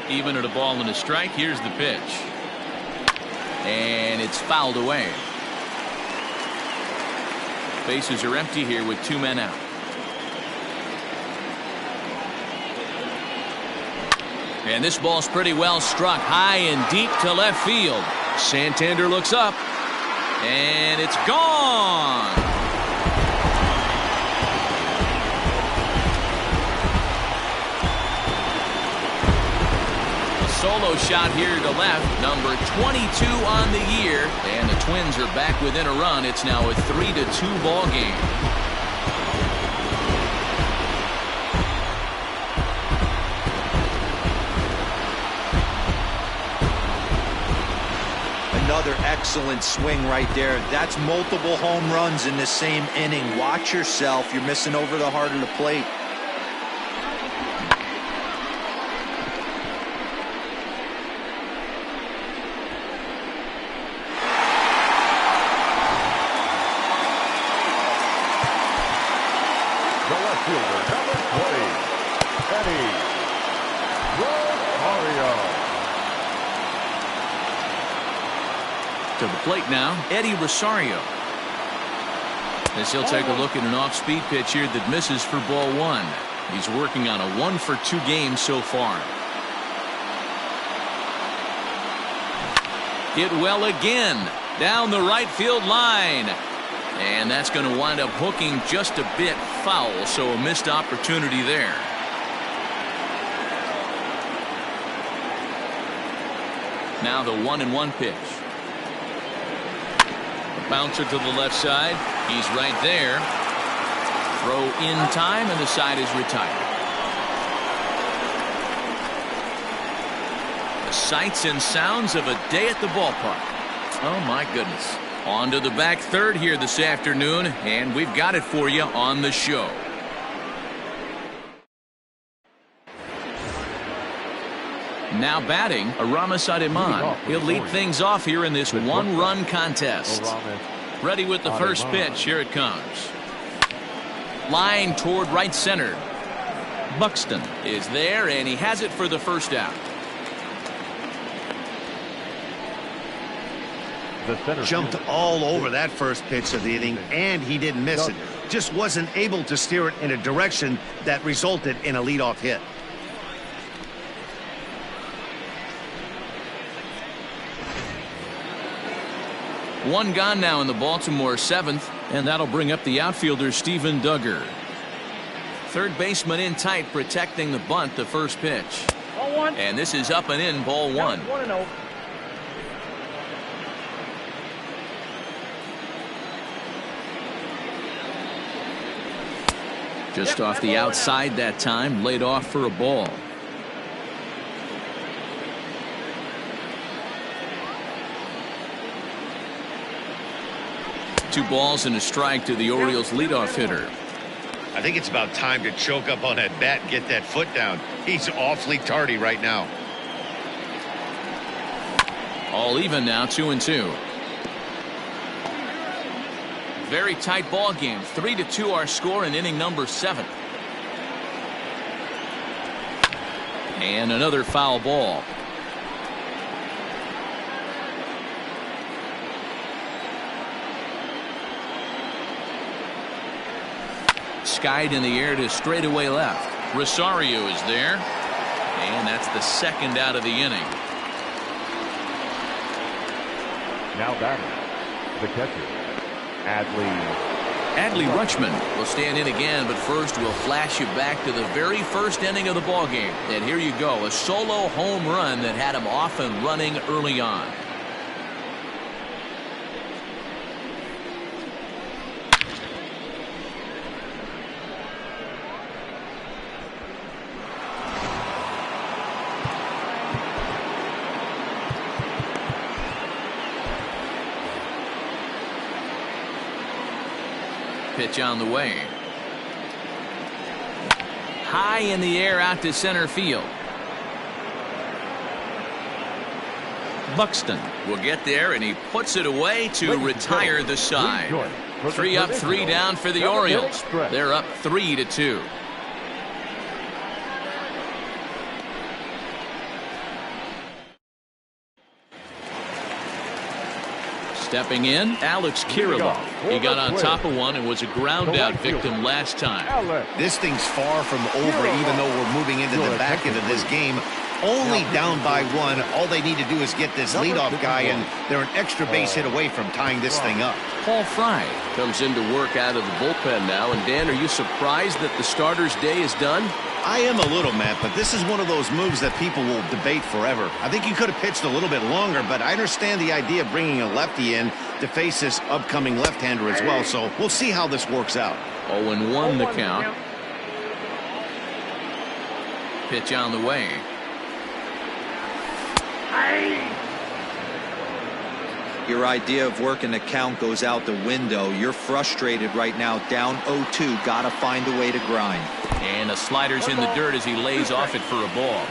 Even at a ball and a strike. Here's the pitch. And it's fouled away. Bases are empty here with 2 men out. And this ball's pretty well struck high and deep to left field. Santander looks up. And it's gone. solo shot here to left. Number 22 on the year. And the Twins are back within a run. It's now a 3-2 ball game. Another excellent swing right there. That's multiple home runs in the same inning. Watch yourself. You're missing over the heart of the plate. The left fielder, number 20, Rosario. To the plate now, Eddie Rosario. As he'll take a look at an off-speed pitch here that misses for ball one. He's working on a 1-for-2 game so far. Hit well again. Down the right field line. And that's going to wind up hooking just a bit foul, so a missed opportunity there. Now the 1-1 pitch. Bouncer to the left side. He's right there. Throw in time, and the side is retired. The sights and sounds of a day at the ballpark. Oh, my goodness. On to the back third here this afternoon, and we've got it for you on the show. Now batting, Aramis Ademan. He'll lead things off here in this one-run contest. Ready with the first pitch. Here it comes. Line toward right center. Buxton is there, and he has it for the first out. Jumped all over that first pitch of the inning, and he didn't miss it. Just wasn't able to steer it in a direction that resulted in a leadoff hit. One gone now in the Baltimore seventh, and that'll bring up the outfielder Steven Duggar. Third baseman in tight, protecting the bunt, the first pitch. And this is up and in, ball one. 1-0. Just off the outside that time, laid off for a ball. Two balls and a strike to the Orioles leadoff hitter. I think it's about time to choke up on that bat and get that foot down. He's awfully tardy right now. All even now, 2-2. Very tight ball game. 3-2 our score in inning number 7. And another foul ball. Skied in the air to straightaway left. Rosario is there. And that's the second out of the inning. Now batting, the catcher, Adley Rutschman will stand in again, but first we'll flash you back to the very first inning of the ball game. And here you go, a solo home run that had him off and running early on. Pitch on the way. High in the air out to center field. Buxton will get there, and he puts it away to retire the side. 3 up, 3 down for the Orioles. They're up 3-2. Stepping in, Alex Kirilloff. He got on top of one and was a ground out victim last time. This thing's far from over, even though we're moving into the back end of this game. Only down by 1. All they need to do is get this leadoff guy, and they're an extra base hit away from tying this thing up. Paul Fry comes into work out of the bullpen now. And Dan, are you surprised that the starter's day is done? I am a little, Matt, but this is one of those moves that people will debate forever. I think he could have pitched a little bit longer, but I understand the idea of bringing a lefty in to face this upcoming left-hander as well, so we'll see how this works out. 0-1 the count. Pitch on the way. Your idea of working the count goes out the window. You're frustrated right now, down 0-2. Gotta find a way to grind. And the slider's in the dirt as he lays off it for a ball.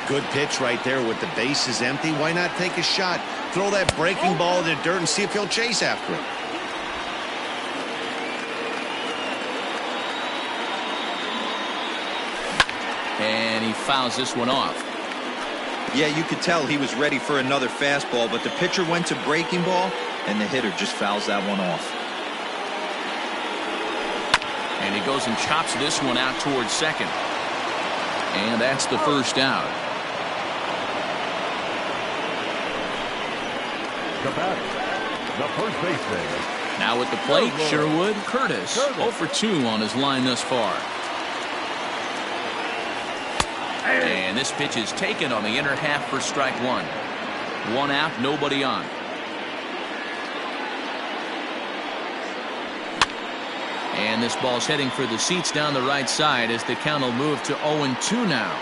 Good pitch right there with the bases empty. Why not take a shot? Throw that breaking ball in the dirt and see if he'll chase after it. And he fouls this one off. Yeah, you could tell he was ready for another fastball, but the pitcher went to breaking ball, and the hitter just fouls that one off. And he goes and chops this one out towards second. And that's the first out. The batter, the first baseman. Now at the plate, Sherwood Curtis. 0 for 2 on his line thus far. And this pitch is taken on the inner half for strike one. 1 out, nobody on. And this ball's heading for the seats down the right side as the count will move to 0-2 now.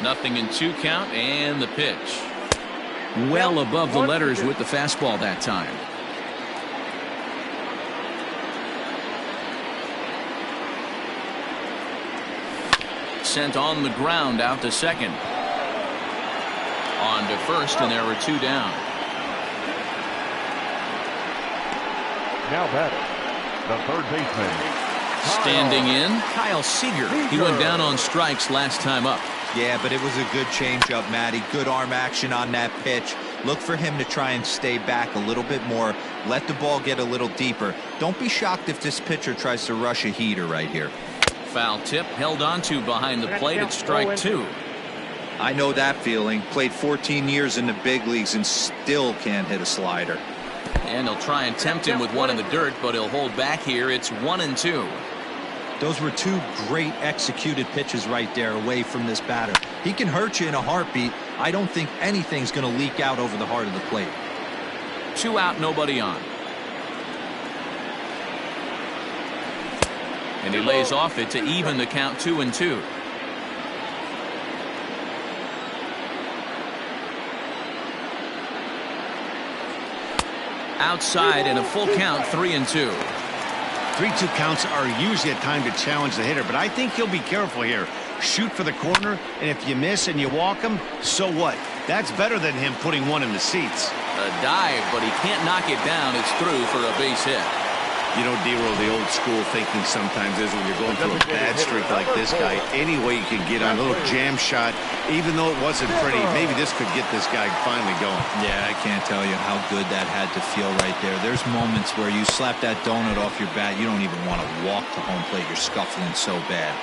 Nothing in 2 count, and the pitch. Well above the letters with the fastball that time. Sent on the ground out to second. On to first, and there were 2 down. Now batting, the third baseman. Standing in, Kyle Seager. He went down on strikes last time up. Yeah, but it was a good changeup, Matty. Good arm action on that pitch. Look for him to try and stay back a little bit more. Let the ball get a little deeper. Don't be shocked if this pitcher tries to rush a heater right here. Foul tip held onto behind the plate at strike 2. I know that feeling. Played 14 years in the big leagues and still can't hit a slider. And he'll try and tempt him with one in the dirt, but he'll hold back here. It's 1-2. Those were 2 great executed pitches right there away from this batter. He can hurt you in a heartbeat. I don't think anything's going to leak out over the heart of the plate. 2 out, nobody on. And he lays off it to even the count 2-2. Outside and a full count, 3-2. 3-2 counts are usually a time to challenge the hitter, but I think he'll be careful here. Shoot for the corner, and if you miss and you walk him, so what? That's better than him putting one in the seats. A dive, but he can't knock it down. It's through for a base hit. You know, D-Roll, the old school thinking sometimes is when you're going through a bad streak like this guy, any way you can get on a little jam shot, even though it wasn't pretty, maybe this could get this guy finally going. Yeah, I can't tell you how good that had to feel right there. There's moments where you slap that donut off your bat, you don't even want to walk to home plate. You're scuffling so bad.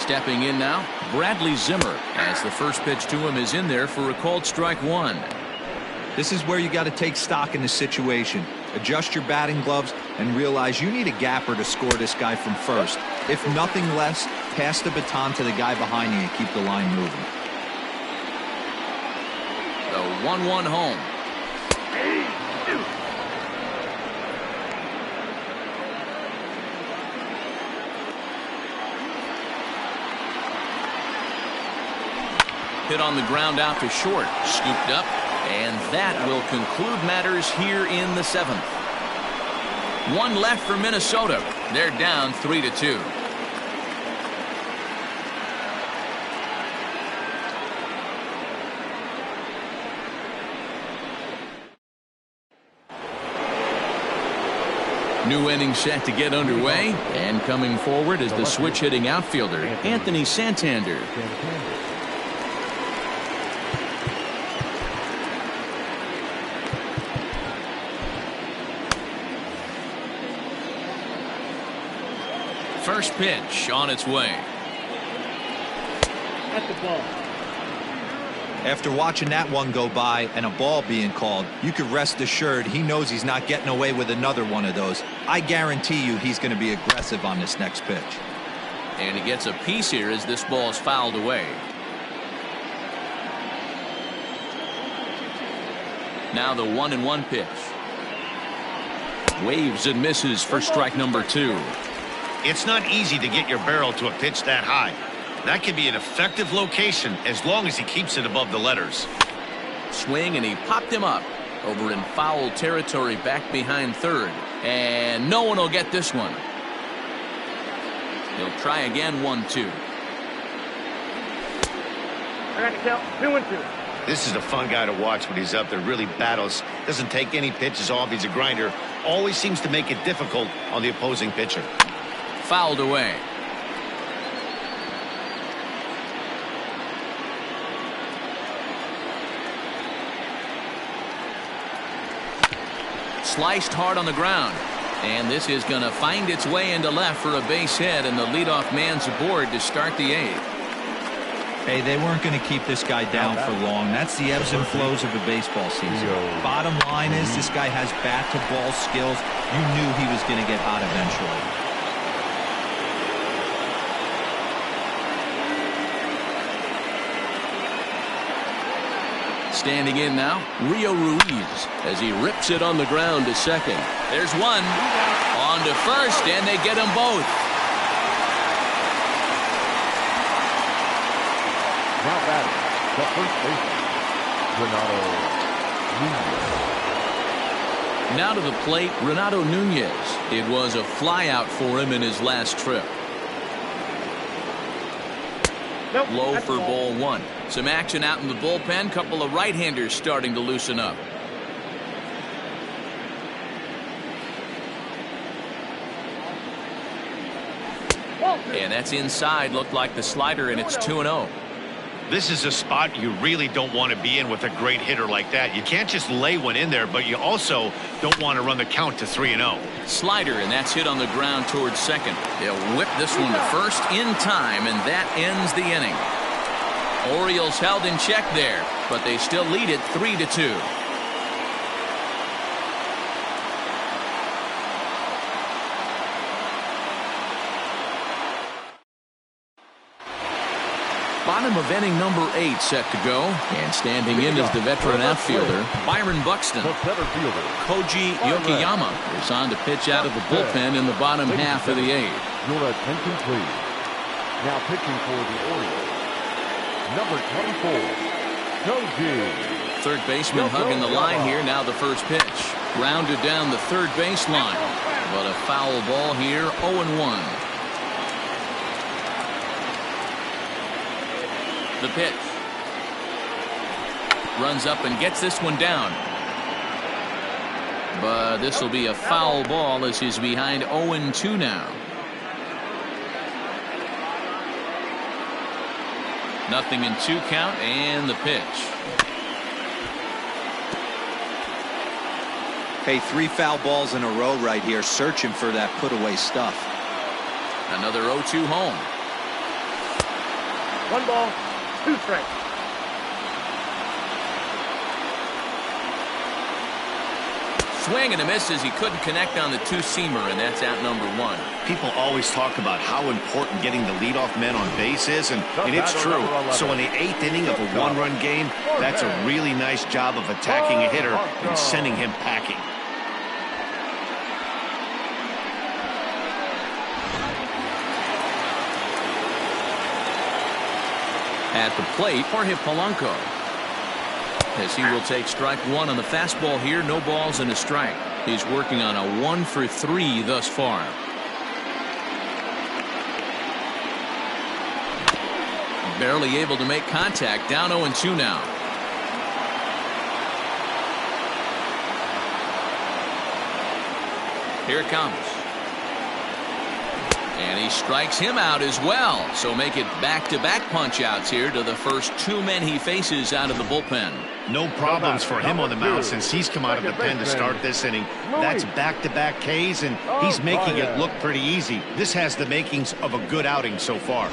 Stepping in now, Bradley Zimmer, as the first pitch to him is in there for a called strike 1. This is where you got to take stock in the situation. Adjust your batting gloves and realize you need a gapper to score this guy from first. If nothing less, pass the baton to the guy behind you and keep the line moving. 1-1 home. Hit on the ground out to short. Scooped up. And that will conclude matters here in the 7th. One left for Minnesota. They're down 3-2. New inning set to get underway. And coming forward is the switch-hitting outfielder, Anthony Santander. First pitch on its way. At the ball. After watching that one go by and a ball being called, you can rest assured he knows he's not getting away with another one of those. I guarantee you he's going to be aggressive on this next pitch. And he gets a piece here as this ball is fouled away. Now the 1-1 pitch. Waves and misses for strike number 2. It's not easy to get your barrel to a pitch that high. That can be an effective location as long as he keeps it above the letters. Swing, and he popped him up over in foul territory back behind third. And no one will get this one. He'll try again. 1-2. I got to count 2-2. This is a fun guy to watch when he's up there. Really battles. Doesn't take any pitches off. He's a grinder. Always seems to make it difficult on the opposing pitcher. Fouled away. Sliced hard on the ground. And this is going to find its way into left for a base hit, and the leadoff man's aboard to start the 8th. Hey, they weren't going to keep this guy down for long. That's the ebbs and flows of a baseball season. Bottom line is this guy has bat-to-ball skills. You knew he was going to get hot eventually. Standing in now, Rio Ruiz as he rips it on the ground to second. There's one on to first, and they get them both. Now batting, the first baseman, Renato Nunez. Now to the plate, Renato Nunez. It was a flyout for him in his last trip. Nope, Low that's for ball. ball 1. Some action out in the bullpen. Couple of right-handers starting to loosen up. And that's inside. Looked like the slider, and it's 2-0. This is a spot you really don't want to be in with a great hitter like that. You can't just lay one in there, but you also don't want to run the count to 3-0. Slider, and that's hit on the ground towards second. They'll whip this one to first in time, and that ends the inning. Orioles held in check there, but they still lead it 3-2. Bottom of inning number 8 set to go, and standing in is the veteran outfielder Byron Buxton. The center fielder, Koji Yokoyama is on to pitch out of the bullpen in the bottom half of the 8th. your attention please. Now pitching for the Orioles, number 24, Koji. Third baseman hugging the line here. Now the first pitch. Grounded down the third baseline. But a foul ball here, 0-1. The pitch. Runs up and gets this one down. But this will be a foul ball as he's behind 0-2 now. Nothing in 2 count, and the pitch. Hey, 3 foul balls in a row right here, searching for that put-away stuff. Another 0-2 home. 1 ball, 2 strikes. swing and a miss as he couldn't connect on the two-seamer, and that's out number one. People always talk about how important getting the leadoff man on base is, and it's true. So in the 8th inning of a one-run game, that's a really nice job of attacking a hitter and sending him packing. At the plate, Jorge Polanco, as he will take strike one on the fastball here. No balls and a strike. He's working on a 1 for 3 thus far. Barely able to make contact. Down 0-2 now. Here it comes. And he strikes him out as well. So make it back-to-back punch-outs here to the first 2 men he faces out of the bullpen. No problems for him on the mound since he's come out of the pen to start this inning. That's back-to-back Ks, and he's making it look pretty easy. This has the makings of a good outing so far.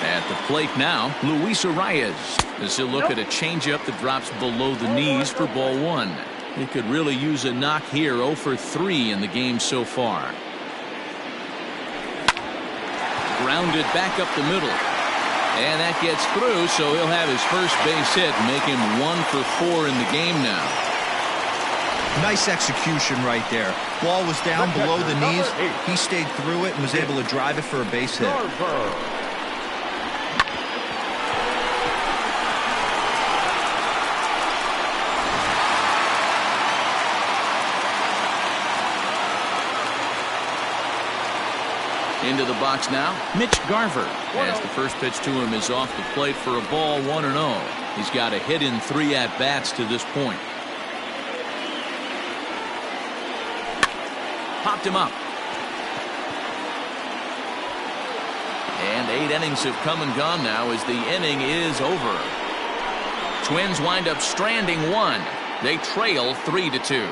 At the plate now, Luis Arias, as he'll look at a changeup that drops below the knees for ball 1. He could really use a knock here. 0 for 3 in the game so far. Grounded back up the middle. And that gets through, so he'll have his first base hit, make him 1 for 4 in the game now. Nice execution right there. Ball was down below the knees. He stayed through it and was able to drive it for a base hit. Into the box now, Mitch Garver, as the first pitch to him is off the plate for a ball. 1-0. He's got a hit in 3 at-bats to this point. Popped him up. And 8 innings have come and gone now as the inning is over. Twins wind up stranding 1. They trail 3-2.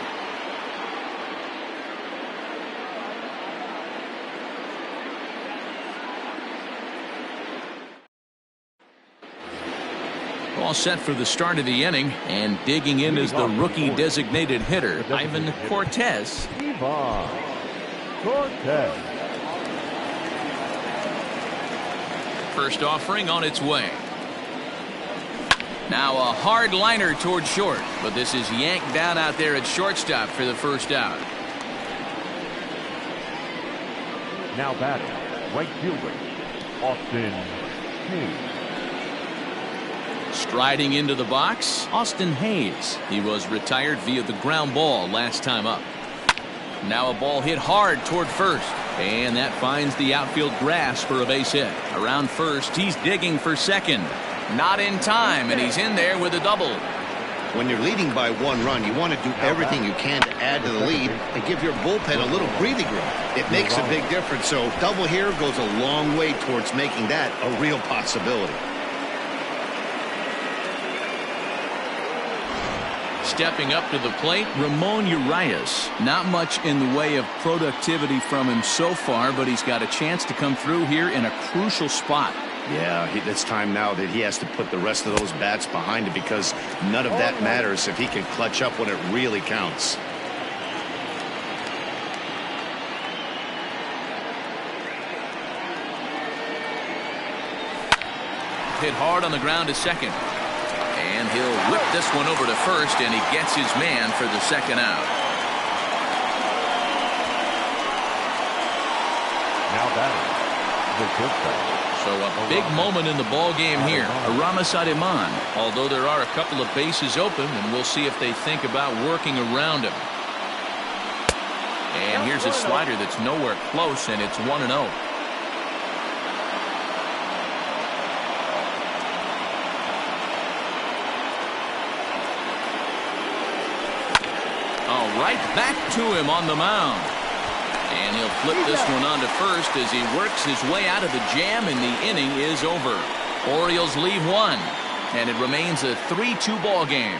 All set for the start of the inning, and digging in is the rookie designated hitter, Ivan Cortez. First offering on its way. Now a hard liner toward short, but this is yanked down out there at shortstop for the first out. Now batting, right fielder, Austin Hayes. Striding into the box, Austin Hayes. He was retired via the ground ball last time up. Now a ball hit hard toward first, and that finds the outfield grass for a base hit. Around first, he's digging for second. Not in time, and he's in there with a double. When you're leading by 1 run, you want to do everything you can to add to the lead and give your bullpen a little breathing room. It makes a big difference, so double here goes a long way towards making that a real possibility. Stepping up to the plate, Ramon Urias. Not much in the way of productivity from him so far, but he's got a chance to come through here in a crucial spot. Yeah, it's time now that he has to put the rest of those bats behind it, because none of that matters if he can clutch up when it really counts. Hit hard on the ground to second. And he'll whip this one over to first, and he gets his man for the second out. Now batting, the shortstop. So a big moment in the ball game here. Aramis Ademan, although there are a couple of bases open, and we'll see if they think about working around him. And here's a slider that's nowhere close, and it's 1-0. Right back to him on the mound. And he'll flip this one on to first as he works his way out of the jam, and the inning is over. Orioles leave 1, and it remains a 3-2 ball game.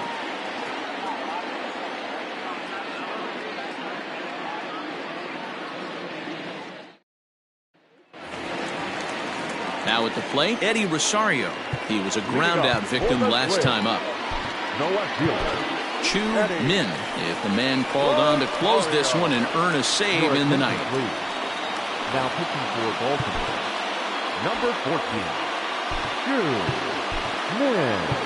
Now at the plate, Eddie Rosario. He was a ground-out victim last time up. No left fielder. Chu Min is the man called on to close this one and earn a save in the ninth. Now pitching for Baltimore, number 14, Chu Min.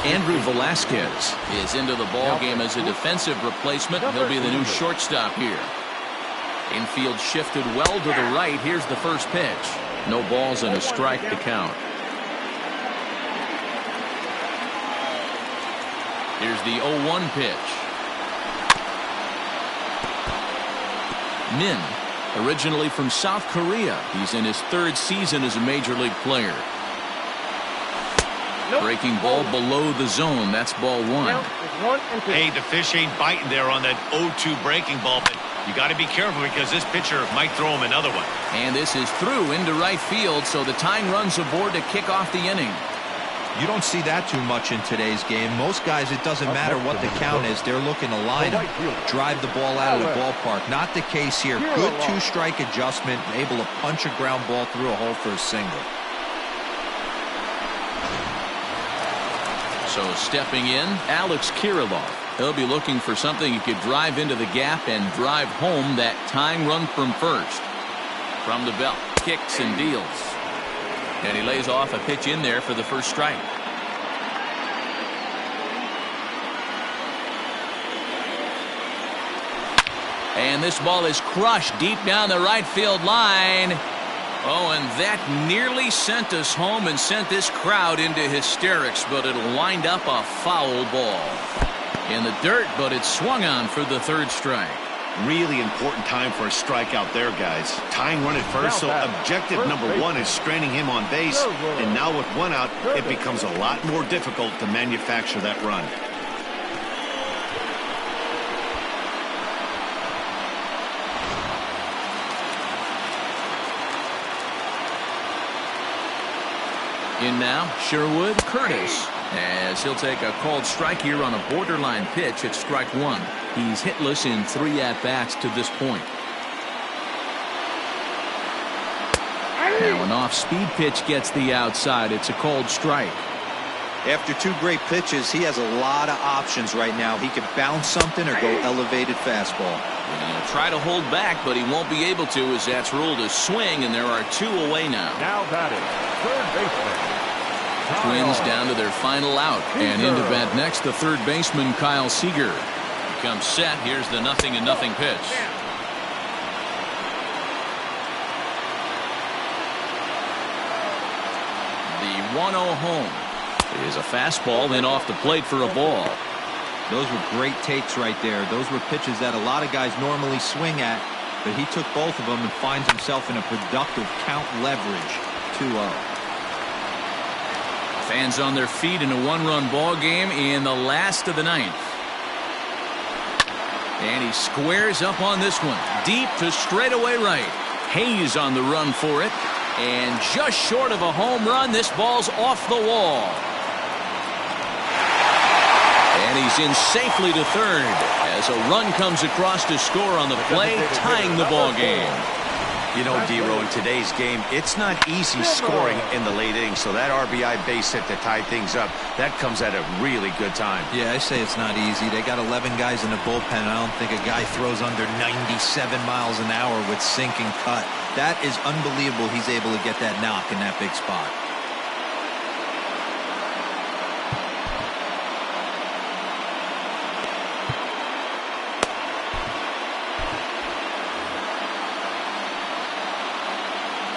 Andrew Velasquez is into the ball game as a defensive replacement. He'll be the new shortstop here. Infield shifted well to the right. Here's the first pitch. No balls and a strike to count. Here's the 0-1 pitch. Min, originally from South Korea. He's in his third season as a major league player. Breaking ball below the zone. That's ball one. Hey, the fish ain't biting there on that 0-2 breaking ball, but you got to be careful because this pitcher might throw him another one. And this is through into right field, so the tying runs aboard to kick off the inning. You don't see that too much in today's game. Most guys, it doesn't matter what the count is. They're looking to line them, drive the ball out of the ballpark. Not the case here. Good two-strike adjustment, able to punch a ground ball through a hole for a single. So stepping in, Alex Kirilloff. He'll be looking for something he could drive into the gap and drive home that tying run from first. From the belt, kicks and deals. And he lays off a pitch in there for the first strike. And this ball is crushed deep down the right field line. Oh, and that nearly sent us home and sent this crowd into hysterics, but it'll wind up a foul ball. In the dirt, but it's swung on for the third strike. Really important time for a strikeout there, guys. Tying run at first, so objective number one is stranding him on base. And now with one out, it becomes a lot more difficult to manufacture that run. In now, Sherwood Curtis, as he'll take a called strike here on a borderline pitch at strike one. He's hitless in 3 at-bats to this point. Now an off-speed pitch gets the outside. It's a called strike. After 2 great pitches, he has a lot of options right now. He could bounce something or go elevated fastball. And he'll try to hold back, but he won't be able to as that's ruled a swing, and there are 2 away now. Now batting, third baseman. Twins down to their final out, and into bat next, the third baseman Kyle Seager. Comes set. Here's the 0-0 pitch. The 1-0 home is a fastball, then off the plate for a ball. Those were great takes right there. Those were pitches that a lot of guys normally swing at, but he took both of them and finds himself in a productive count leverage. 2-0. Fans on their feet in a 1-run ball game in the last of the ninth. And he squares up on this one. Deep to straightaway right. Hayes on the run for it. And just short of a home run, this ball's off the wall. And he's in safely to third as a run comes across to score on the play, tying the ball game. You know, D-Row, in today's game, it's not easy scoring in the late innings, so that RBI base hit to tie things up, that comes at a really good time. Yeah, I say it's not easy. They got 11 guys in the bullpen. I don't think a guy throws under 97 miles an hour with sink and cut. That is unbelievable he's able to get that knock in that big spot.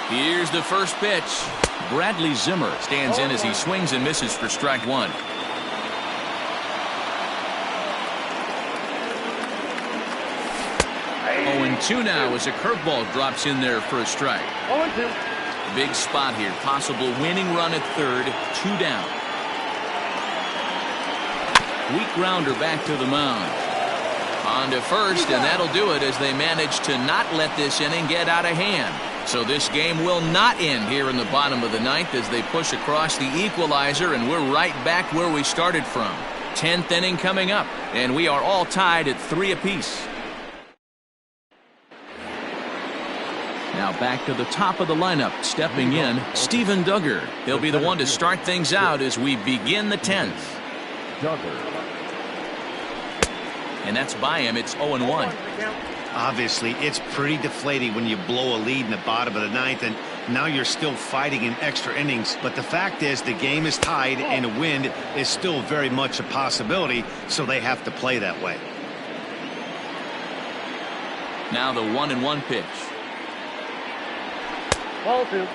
Here's the first pitch. Bradley Zimmer stands in as he swings and misses for strike one. Oh, and 2 now as a curveball drops in there for a strike. 0-2. Big spot here. Possible winning run at third. 2 down. Weak grounder back to the mound. On to first, and that'll do it as they manage to not let this inning get out of hand. So this game will not end here in the bottom of the ninth as they push across the equalizer, and we're right back where we started from. 10th inning coming up, and we are all tied at 3 apiece. Now back to the top of the lineup. Stepping in, Steven Duggar. He'll be the one to start things out as we begin the 10th. Duggar. And that's by him. It's 0-1. Obviously, it's pretty deflating when you blow a lead in the bottom of the 9th, and now you're still fighting in extra innings. But the fact is, the game is tied, and a win is still very much a possibility, so they have to play that way. Now the 1-1 pitch. Ball 2.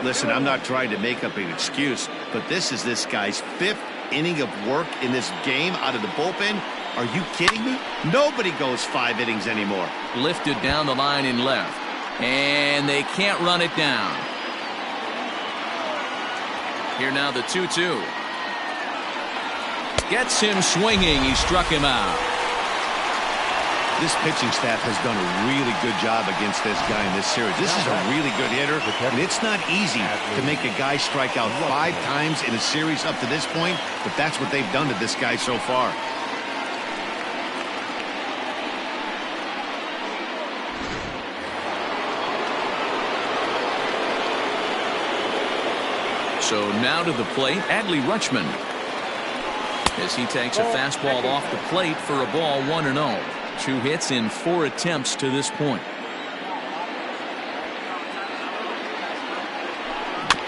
Listen, I'm not trying to make up an excuse, but this is this guy's 5th inning of work in this game out of the bullpen. Are you kidding me? Nobody goes 5 innings anymore. Lifted down the line in left. And they can't run it down. Here now the 2-2. Gets him swinging. He struck him out. This pitching staff has done a really good job against this guy in this series. This is a really good hitter, and it's not easy to make a guy strike out 5 times in a series up to this point, but that's what they've done to this guy so far. So now to the plate, Adley Rutschman, as he takes a fastball off the plate for a ball 1-0. 2 hits in 4 attempts to this point.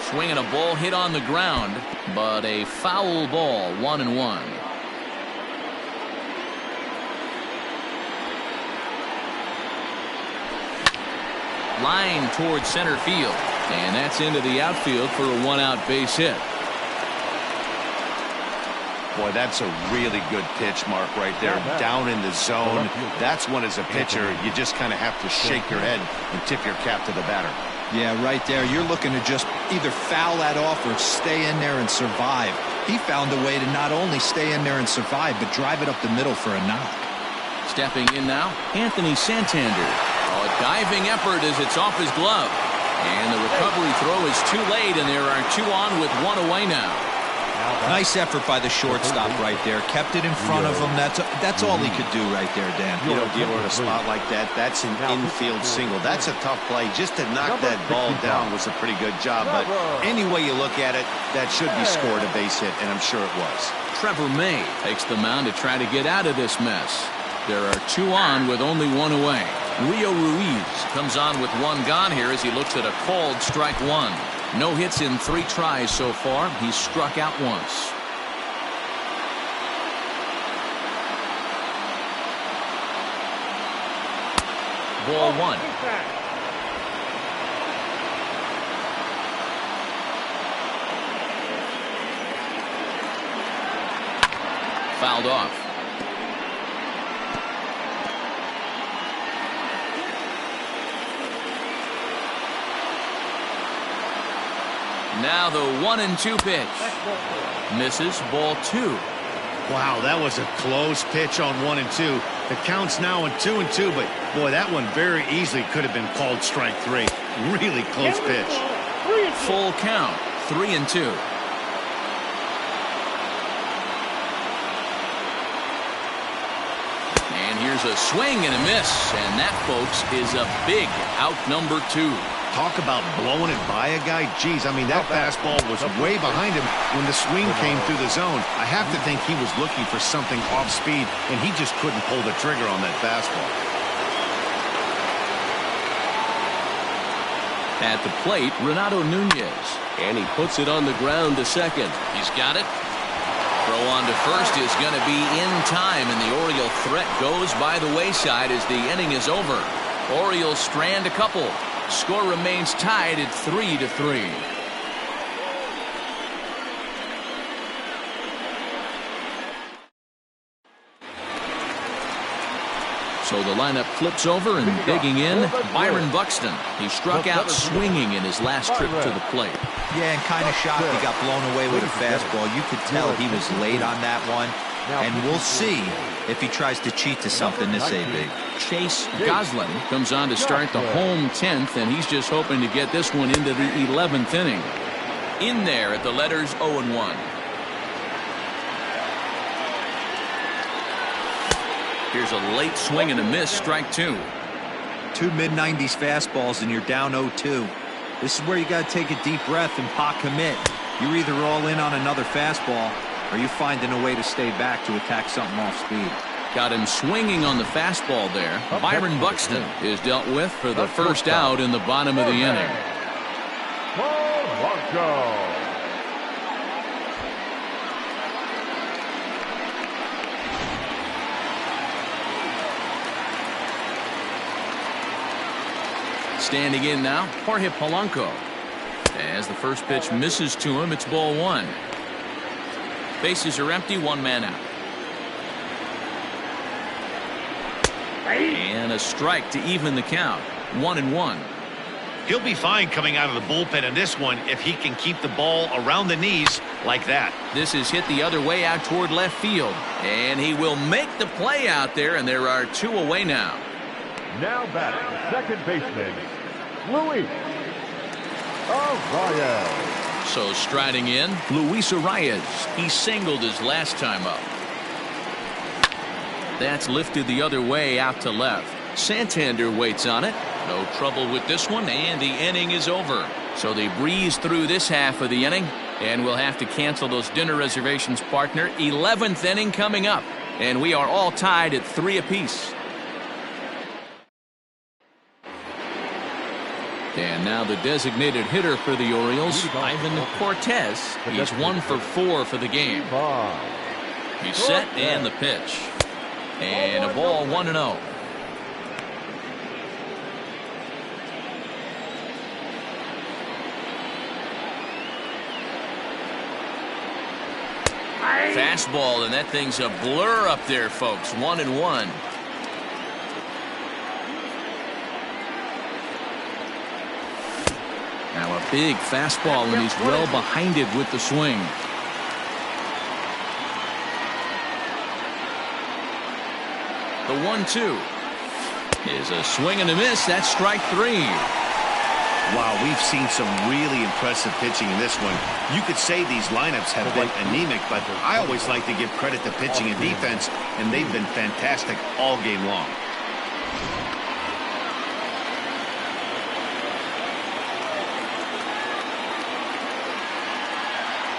Swinging a ball hit on the ground, but a foul ball, 1-1. Line towards center field, and that's into the outfield for a 1-out base hit. Boy, that's a really good pitch, Mark, right there. Down in the zone. That's when, as a pitcher, you just kind of have to shake your head and tip your cap to the batter. Yeah, right there. You're looking to just either foul that off or stay in there and survive. He found a way to not only stay in there and survive, but drive it up the middle for a knock. Stepping in now, Anthony Santander. A diving effort as it's off his glove. And the recovery throw is too late, and there are 2 on with 1 away now. Nice effort by the shortstop right there. Kept it in front of him. That's all he could do right there, Dan. You know, dealer in a spot like that, that's an infield single. That's a tough play. Just to knock that ball down was a pretty good job. But any way you look at it, that should be scored a base hit, and I'm sure it was. Trevor May takes the mound to try to get out of this mess. There are 2 on with only 1 away. Leo Ruiz comes on with 1 gone here as he looks at a called strike 1. No hits in 3 tries so far. He's struck out once. Ball 1. Fouled off. Now the 1-2 pitch. Misses, ball 2. Wow, that was a close pitch on 1-2. The count's now in 2-2, but boy, that one very easily could have been called strike 3. Really close pitch. Full count, 3-2. And here's a swing and a miss, and that, folks, is a big out number 2. Talk about blowing it by a guy. Geez, I mean, that fastball was way behind him when the swing came through the zone. I have to think he was looking for something off speed, and he just couldn't pull the trigger on that fastball. At the plate, Renato Nunez. And he puts it on the ground to second. He's got it. Throw on to first is going to be in time, and the Oriole threat goes by the wayside as the inning is over. Orioles strand a couple. Score remains tied at 3-3. So the lineup flips over, and digging in, Byron Buxton. He struck out swinging in his last trip to the plate. Yeah, and kind of shocked he got blown away with a fastball. You could tell he was late on that one. And we'll see if he tries to cheat to something this AB. Chase Goslin comes on to start the home 10th, and he's just hoping to get this one into the 11th inning. In there at the letters 0-1. Here's a late swing and a miss, strike 2. 2 mid-90s fastballs and you're down 0-2. This is where you got to take a deep breath and pot commit. You're either all in on another fastball or you finding a way to stay back to attack something off speed. Got him swinging on the fastball there. Byron Buxton is dealt with for the first out in the bottom of the inning. Standing in now, Jorge Polanco. As the first pitch misses to him, it's ball 1. Bases are empty, 1 man out. And a strike to even the count. 1-1. He'll be fine coming out of the bullpen in this one if he can keep the ball around the knees like that. This is hit the other way out toward left field. And he will make the play out there, and there are 2 away now. Now batting, second baseman, Luis Arias. So striding in, Luis Arias. He singled his last time up. That's lifted the other way out to left. Santander waits on it. No trouble with this one, and the inning is over. So they breeze through this half of the inning, and we'll have to cancel those dinner reservations, partner. 11th inning coming up, and we are all tied at 3 apiece. And now the designated hitter for the Orioles, Ivan Cortez. He's 1 for 4 for the game. He's set, and the pitch. And a ball, 1-0. Fastball, and that thing's a blur up there, folks. 1-1. Now a big fastball, and he's well behind it with the swing. The 1-2 is a swing and a miss. That's strike 3. Wow, we've seen some really impressive pitching in this one. You could say these lineups have been anemic, but I always like to give credit to pitching and defense, and they've been fantastic all game long.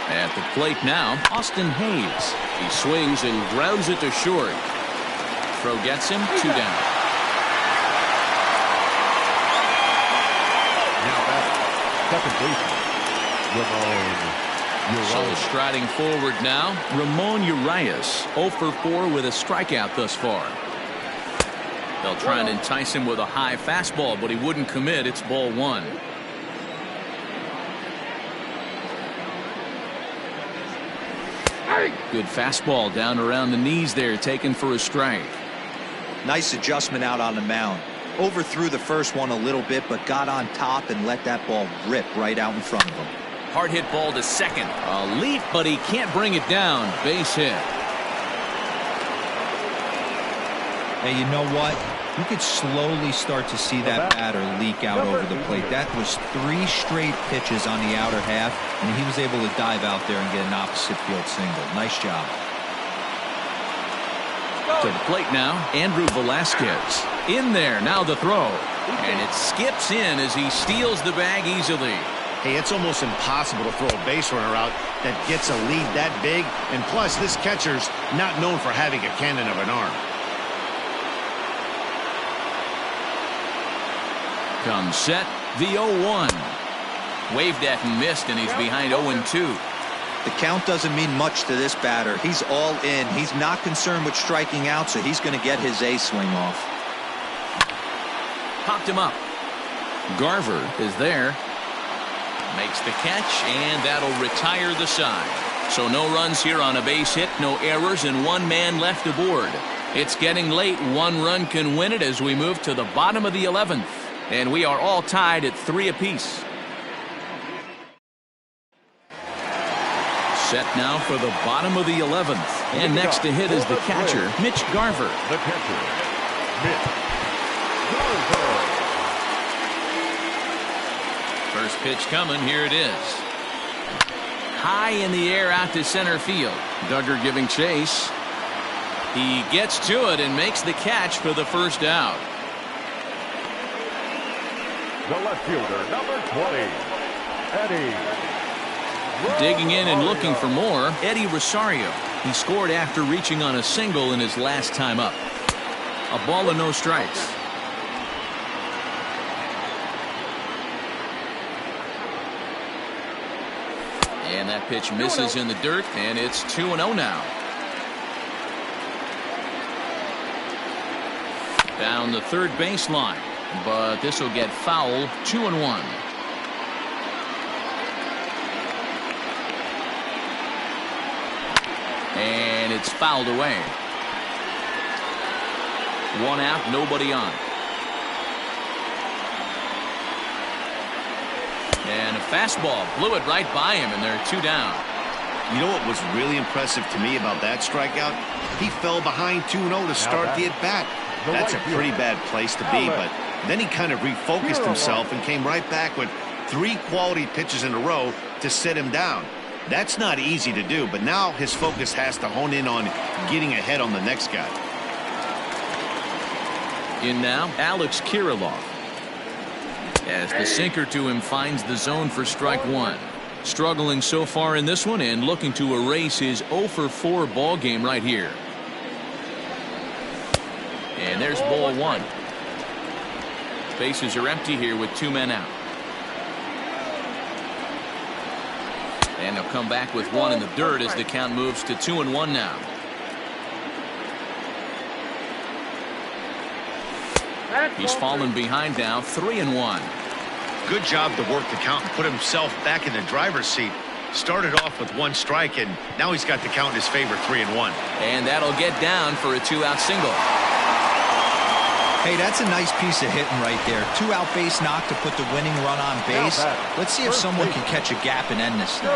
At the plate now, Austin Hayes. He swings and grounds it to short. Throw gets him, 2 down. Second baseman, Ramon So Urias. striding forward now, Ramon Urias, 0 for 4 with a strikeout thus far. They'll try and entice him with a high fastball, but he wouldn't commit. It's ball 1. Good fastball down around the knees there, taken for a strike. Nice adjustment out on the mound. Overthrew the first one a little bit, but got on top and let that ball rip right out in front of him. Hard hit ball to second. A leap, but he can't bring it down. Base hit. Hey, you know what? You could slowly start to see that batter leak out over the plate. That was 3 straight pitches on the outer half, and he was able to dive out there and get an opposite field single. Nice job. To the plate now, Andrew Velasquez. In there, now the throw. And it skips in as he steals the bag easily. Hey, it's almost impossible to throw a base runner out that gets a lead that big. And plus, this catcher's not known for having a cannon of an arm. Comes set, the 0-1. Waved at and missed, and he's behind 0-2. The count doesn't mean much to this batter. He's all in. He's not concerned with striking out, so he's going to get his A swing off. Popped him up. Garver is there. Makes the catch, and that'll retire the side. So no runs here on a base hit, no errors, and 1 man left aboard. It's getting late. 1 run can win it as we move to the bottom of the 11th. And we are all tied at 3 apiece. Set now for the bottom of the 11th. And next to hit is the catcher, Mitch Garver. The catcher, Mitch Garver. First pitch coming. Here it is. High in the air out to center field. Duggar giving chase. He gets to it and makes the catch for the first out. The left fielder, number 20, Eddie. Digging in and looking for more, Eddie Rosario. He scored after reaching on a single in his last time up. A ball and no strikes. And that pitch misses in the dirt, and it's 2-0 now. Down the third baseline, but this will get foul. 2-1. And it's fouled away. One out, nobody on. And a fastball blew it right by him, and they're 2 down. You know what was really impressive to me about that strikeout? He fell behind 2-0 to start the at-bat. That's a pretty bad place to be, but then he kind of refocused himself and came right back with 3 quality pitches in a row to sit him down. That's not easy to do, but now his focus has to hone in on getting ahead on the next guy. In now, Alex Kirilloff. As the sinker to him finds the zone for strike 1. Struggling so far in this one and looking to erase his 0-for-4 ball game right here. And there's ball 1. Bases are empty here with 2 men out. And they'll come back with 1 in the dirt as the count moves to 2-1 now. He's fallen behind now, 3-1. Good job to work the count and put himself back in the driver's seat. Started off with 1 strike, and now he's got the count in his favor, 3-1. And that'll get down for a 2-out single. Hey, that's a nice piece of hitting right there. 2-out base knock to put the winning run on base. Let's see if someone can catch a gap and end this thing.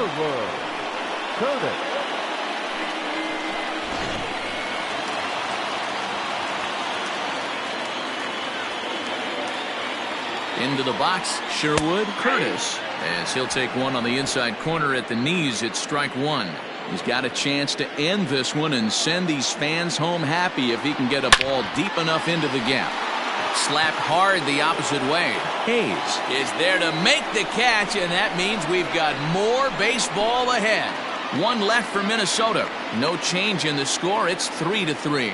Into the box, Sherwood Curtis, as he'll take one on the inside corner at the knees. It's strike 1. He's got a chance to end this one and send these fans home happy if he can get a ball deep enough into the gap. Slapped hard the opposite way. Hayes is there to make the catch, and that means we've got more baseball ahead. 1 left for Minnesota. No change in the score. It's 3-3.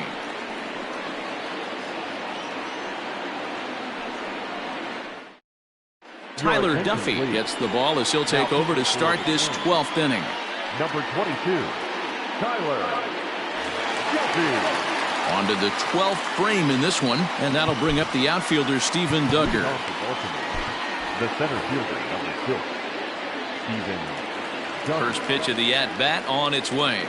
Tyler Duffy gets the ball as he'll take over to start this 12th inning. Number 22, Tyler Duffy. On to the 12th frame in this one, and that'll bring up the outfielder Stephen Duggar. The center fielder, number 6, Stephen Duggar. First pitch of the at-bat on its way.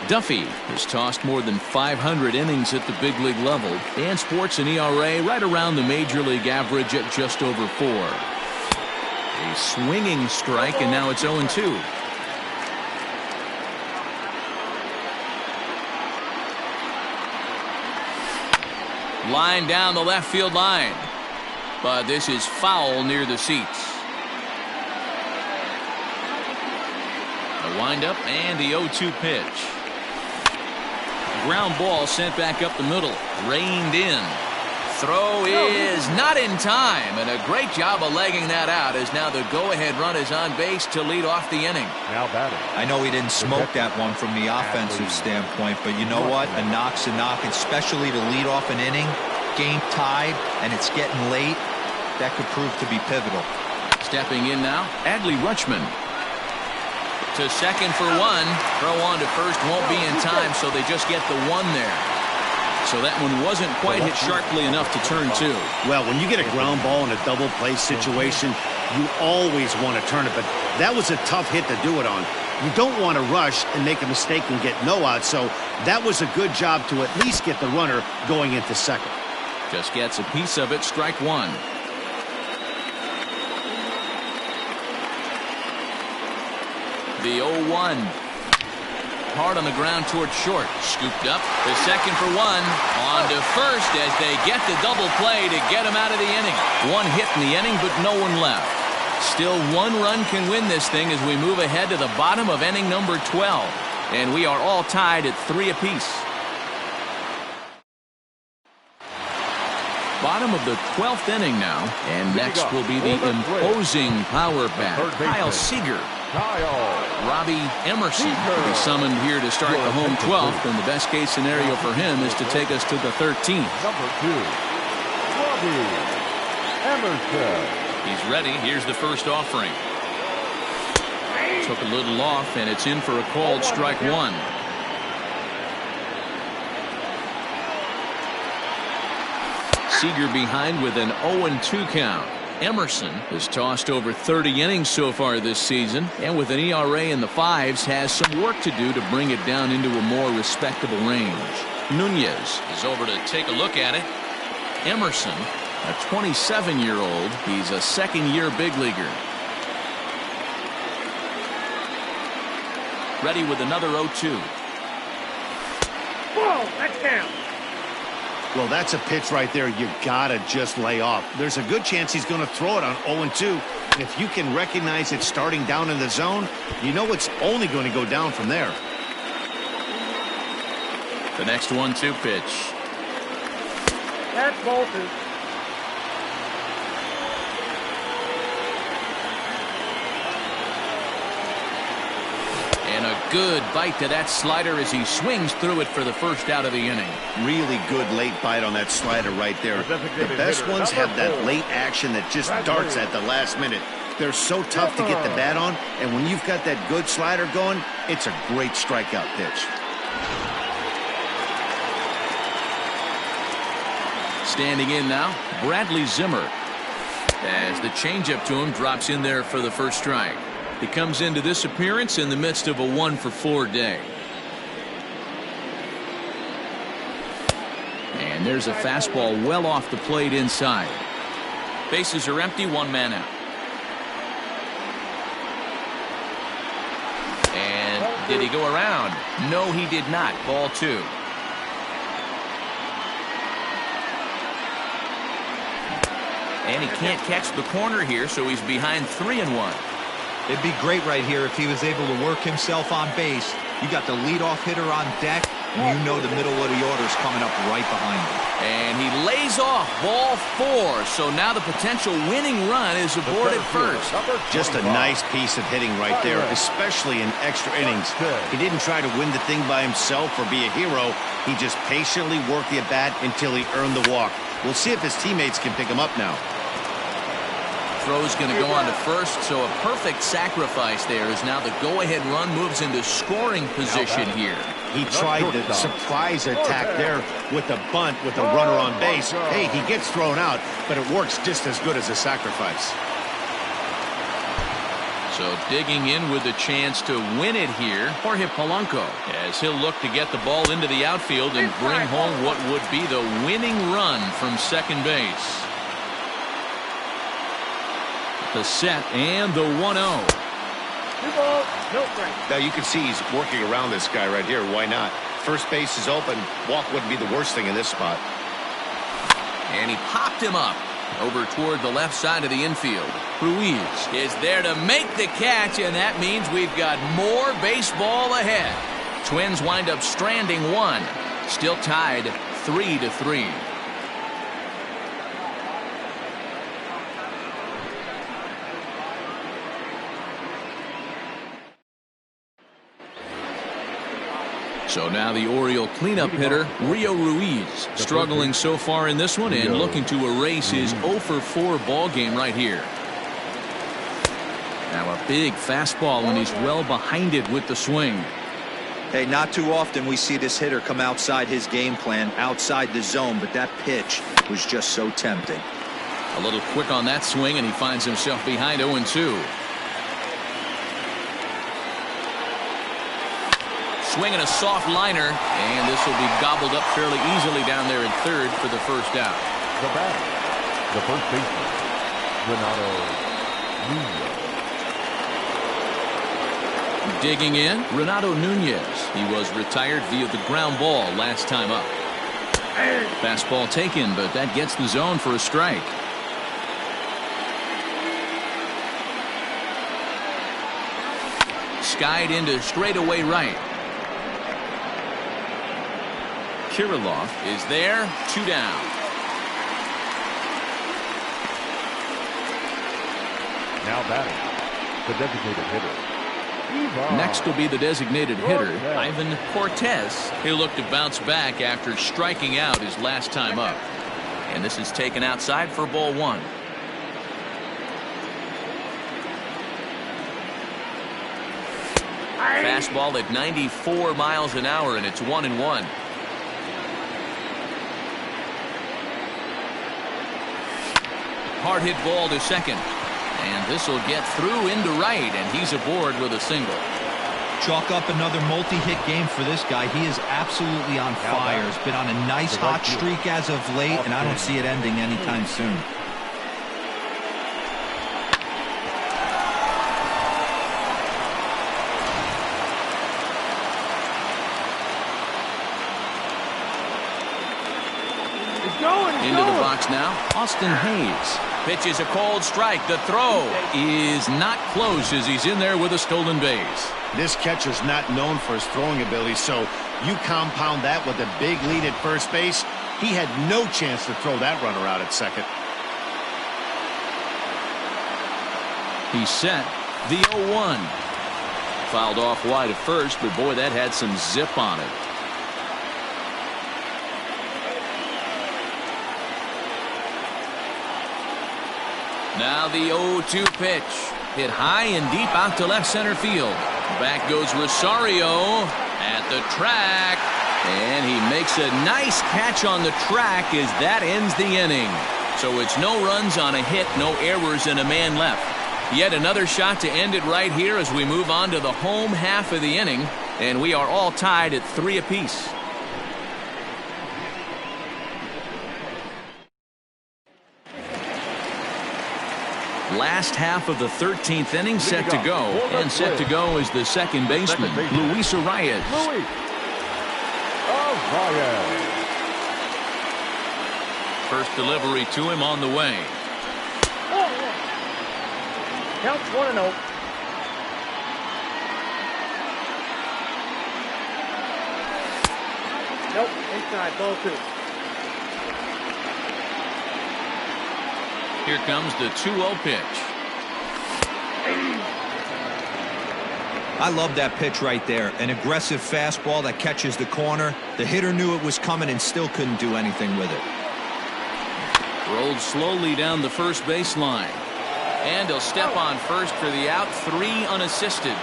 Duffy has tossed more than 500 innings at the big league level and sports an ERA right around the major league average at just over 4. A swinging strike, and now it's 0-2. Line down the left field line, but this is foul near the seats. A windup and the 0-2 pitch. Ground ball sent back up the middle, reined in. Throw is not in time, and a great job of legging that out as now the go-ahead run is on base to lead off the inning. Now batting. I know he didn't smoke that one from the offensive standpoint, but you know what? A knock's a knock, especially to lead off an inning. Game tied, and it's getting late. That could prove to be pivotal. Stepping in now, Adley Rutschman. To second for 1. Throw on to first won't be in time, so they just get the 1 there. So that one wasn't quite hit sharply enough to turn 2. Well, when you get a ground ball in a double play situation, you always want to turn it, but that was a tough hit to do it on. You don't want to rush and make a mistake and get no out, so that was a good job to at least get the runner going into second. Just gets a piece of it, strike 1. The 0-1. Hard on the ground toward short. Scooped up to second for 1. On to first as they get the double play to get him out of the inning. 1 hit in the inning, but no one left. Still 1 run can win this thing as we move ahead to the bottom of inning number 12. And we are all tied at 3 apiece. bottom of the 12th inning now. And next will be the imposing power bat, Kyle Seager. Robbie Emerson will be summoned here to start the home 12th, and the best case scenario for him is to take us to the 13th. Number 2, Robbie Emerson. He's ready. Here's the first offering. Took a little off, and it's in for a called strike one. Seager behind with an 0-2 count. Emerson has tossed over 30 innings so far this season, and with an ERA in the 5s has some work to do to bring it down into a more respectable range. Nunez is over to take a look at it. Emerson, a 27-year-old, he's a second-year big leaguer. Ready with another 0-2. Whoa, that's down. Well, that's a pitch right there you gotta just lay off. There's a good chance he's going to throw it on 0-2. And if you can recognize it starting down in the zone, you know it's only going to go down from there. The next 1-2 pitch. That's ball 2. And a good bite to that slider as he swings through it for the first out of the inning. Really good late bite on that slider right there. The best ones have that late action that just darts at the last minute. They're so tough to get the bat on, and when you've got that good slider going, it's a great strikeout pitch. Standing in now, Bradley Zimmer. As the changeup to him drops in there for the first strike. He comes into this appearance in the midst of a 1-for-4 day. And there's a fastball well off the plate inside. Bases are empty, one man out. And did he go around? No, he did not. Ball 2. And he can't catch the corner here, so he's behind 3-1. It'd be great right here if he was able to work himself on base. You got the leadoff hitter on deck, and you know the middle of the order's coming up right behind him. And he lays off ball 4, so now the potential winning run is aboard at first. Just a nice piece of hitting right there, especially in extra innings. He didn't try to win the thing by himself or be a hero. He just patiently worked the at-bat until he earned the walk. We'll see if his teammates can pick him up now. Throw's going to go on to first, so a perfect sacrifice there as now the go-ahead run moves into scoring position here. He tried the surprise attack there with a bunt with a runner on base. Hey, he gets thrown out, but it works just as good as a sacrifice. So digging in with a chance to win it here, Jorge Polanco, as he'll look to get the ball into the outfield and bring home what would be the winning run from second base. The set and the 1-0. 2 balls, no strikes. Now you can see he's working around this guy right here. Why not? First base is open. Walk wouldn't be the worst thing in this spot. And he popped him up over toward the left side of the infield. Ruiz is there to make the catch, and that means we've got more baseball ahead. Twins wind up stranding 1. Still tied 3-3. So now the Oriole cleanup hitter, Rio Ruiz, struggling so far in this one and looking to erase his 0-for-4 ball game right here. Now a big fastball, and he's well behind it with the swing. Hey, not too often we see this hitter come outside his game plan, outside the zone, but that pitch was just so tempting. A little quick on that swing, and he finds himself behind 0-2. Swinging a soft liner, and this will be gobbled up fairly easily down there in third for the first out. The batter, the first baseman, Renato Nunez. Digging in, Renato Nunez. He was retired via the ground ball last time up. Fastball taken, but that gets the zone for a strike. Skied into straightaway right. Kirilloff is there, 2 down. Now batting, the designated hitter. Next will be the designated hitter, Ivan Cortez. He'll look to bounce back after striking out his last time up. And this is taken outside for ball one. Fastball at 94 miles an hour, and it's 1-1. Hard hit ball to second. And this will get through into right, and he's aboard with a single. Chalk up another multi-hit game for this guy. He is absolutely on fire. He's been on a nice hot streak as of late, and I don't see it ending anytime soon. Into the box now, Austin Hayes. Pitches a cold strike. The throw is not close as he's in there with a stolen base. This catcher's not known for his throwing ability, so you compound that with a big lead at first base. He had no chance to throw that runner out at second. He's set. The 0-1. Fouled off wide at first, but boy, that had some zip on it. Now the 0-2 pitch. Hit high and deep out to left center field. Back goes Rosario at the track. And he makes a nice catch on the track as that ends the inning. So it's no runs on a hit, no errors, and a man left. Yet another shot to end it right here as we move on to the home half of the inning. And we are all tied at 3 apiece. Last half of the 13th inning set to go. And set to go is the second baseman, Luis Arias. First delivery to him on the way. Counts 1-0. Nope, inside, ball 2. Here comes the 2-0 pitch. I love that pitch right there. An aggressive fastball that catches the corner. The hitter knew it was coming and still couldn't do anything with it. Rolled slowly down the first baseline. And he'll step on first for the out. 3 unassisted.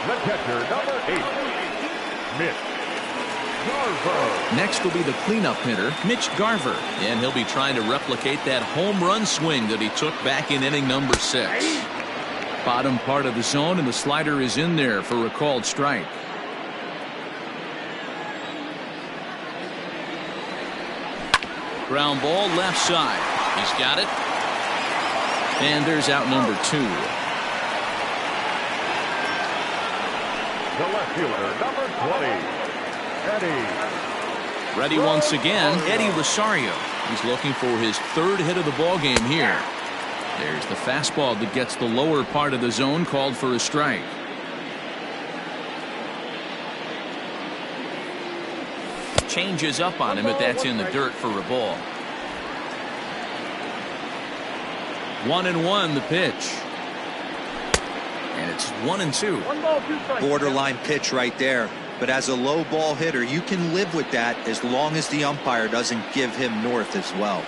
The catcher, number 8, Mitch Garver. Next will be the cleanup hitter, Mitch Garver. And he'll be trying to replicate that home run swing that he took back in inning number 6. Bottom part of the zone, and the slider is in there for a called strike. Ground ball left side. He's got it. And there's out number 2. The left fielder, number 20. Eddie. Ready once again, Eddie Rosario. He's looking for his 3rd hit of the ball game here. There's the fastball that gets the lower part of the zone, called for a strike. Changes up on him, but that's in the dirt for a ball. 1-1 the pitch. And it's 1-2. 1 ball, 2 strikes. Borderline pitch right there. But as a low ball hitter, you can live with that as long as the umpire doesn't give him north as well.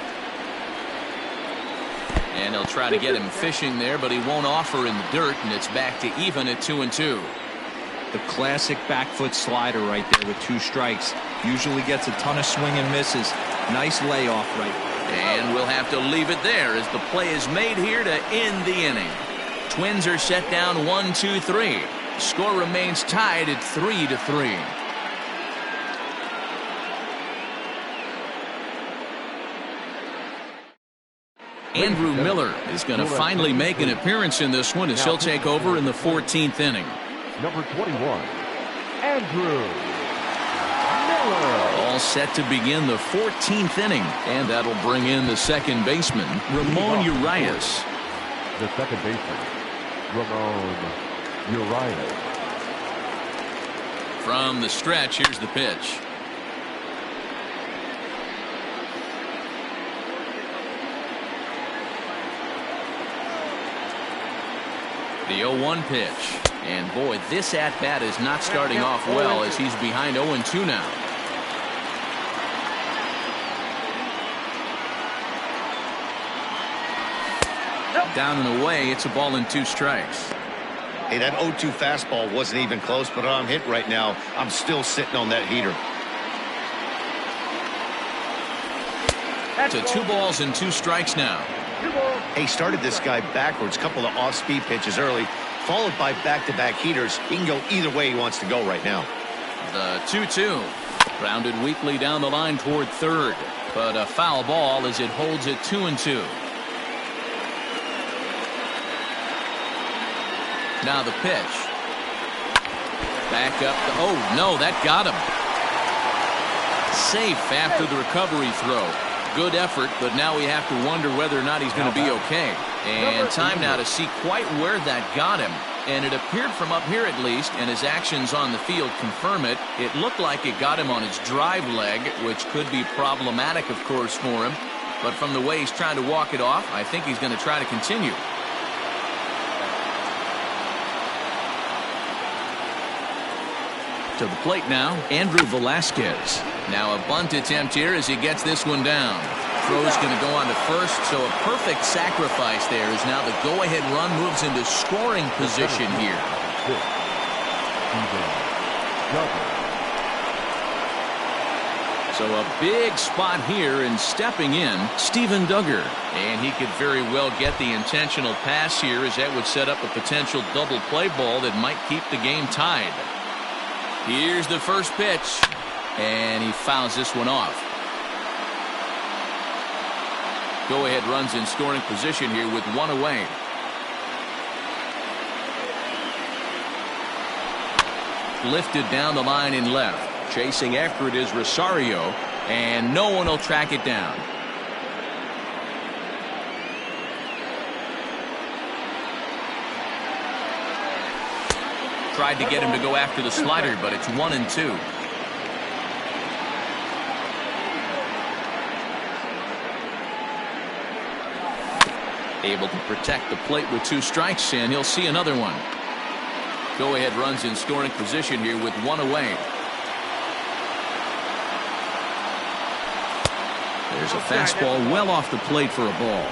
And he'll try to get him fishing there, but he won't offer in the dirt, and it's back to even at 2-2. The classic back foot slider right there with 2 strikes. Usually gets a ton of swing and misses. Nice layoff right there. And we'll have to leave it there as the play is made here to end the inning. Twins are set down 1-2-3. Score remains tied at 3-3. Andrew Miller is going to finally make an appearance in this one as he'll take over in the 14th inning. Number 21, Andrew Miller. All set to begin the 14th inning, and that'll bring in the second baseman, Ramon Urias. The second baseman, Ramon Urias. From the stretch, here's the pitch. The 0-1 pitch. And boy, this at-bat is not starting off well as he's behind 0-2 now. Down and away, it's a ball and 2 strikes. Hey, that 0-2 fastball wasn't even close, but I'm hit right now. I'm still sitting on that heater. To 2 balls and 2 strikes now. He started this guy backwards, couple of off-speed pitches early, followed by back-to-back heaters. He can go either way he wants to go right now. The 2-2. Grounded weakly down the line toward third, but a foul ball as it holds it 2-2. Now the pitch. Back up. Oh, no, that got him. Safe after the recovery throw. Good effort, but now we have to wonder whether or not he's going to be okay. And time now to see quite where that got him. And it appeared from up here at least, and his actions on the field confirm it. It looked like it got him on his drive leg, which could be problematic, of course, for him. But from the way he's trying to walk it off, I think he's going to try to continue. To the plate now, Andrew Velasquez. Now a bunt attempt here as he gets this one down. Throw's going to go on to first, so a perfect sacrifice there as now the go-ahead run moves into scoring position here. So a big spot here, and stepping in, Steven Duggar. And he could very well get the intentional pass here, as that would set up a potential double play ball that might keep the game tied. Here's the first pitch, and he fouls this one off. Go-ahead runs in scoring position here with 1 away. Lifted down the line in left. Chasing after it is Rosario, and no one will track it down. Tried to get him to go after the slider, but it's 1-2. Able to protect the plate with 2 strikes, and he'll see another one. Go-ahead runs in scoring position here with 1 away. There's a fastball well off the plate for a ball.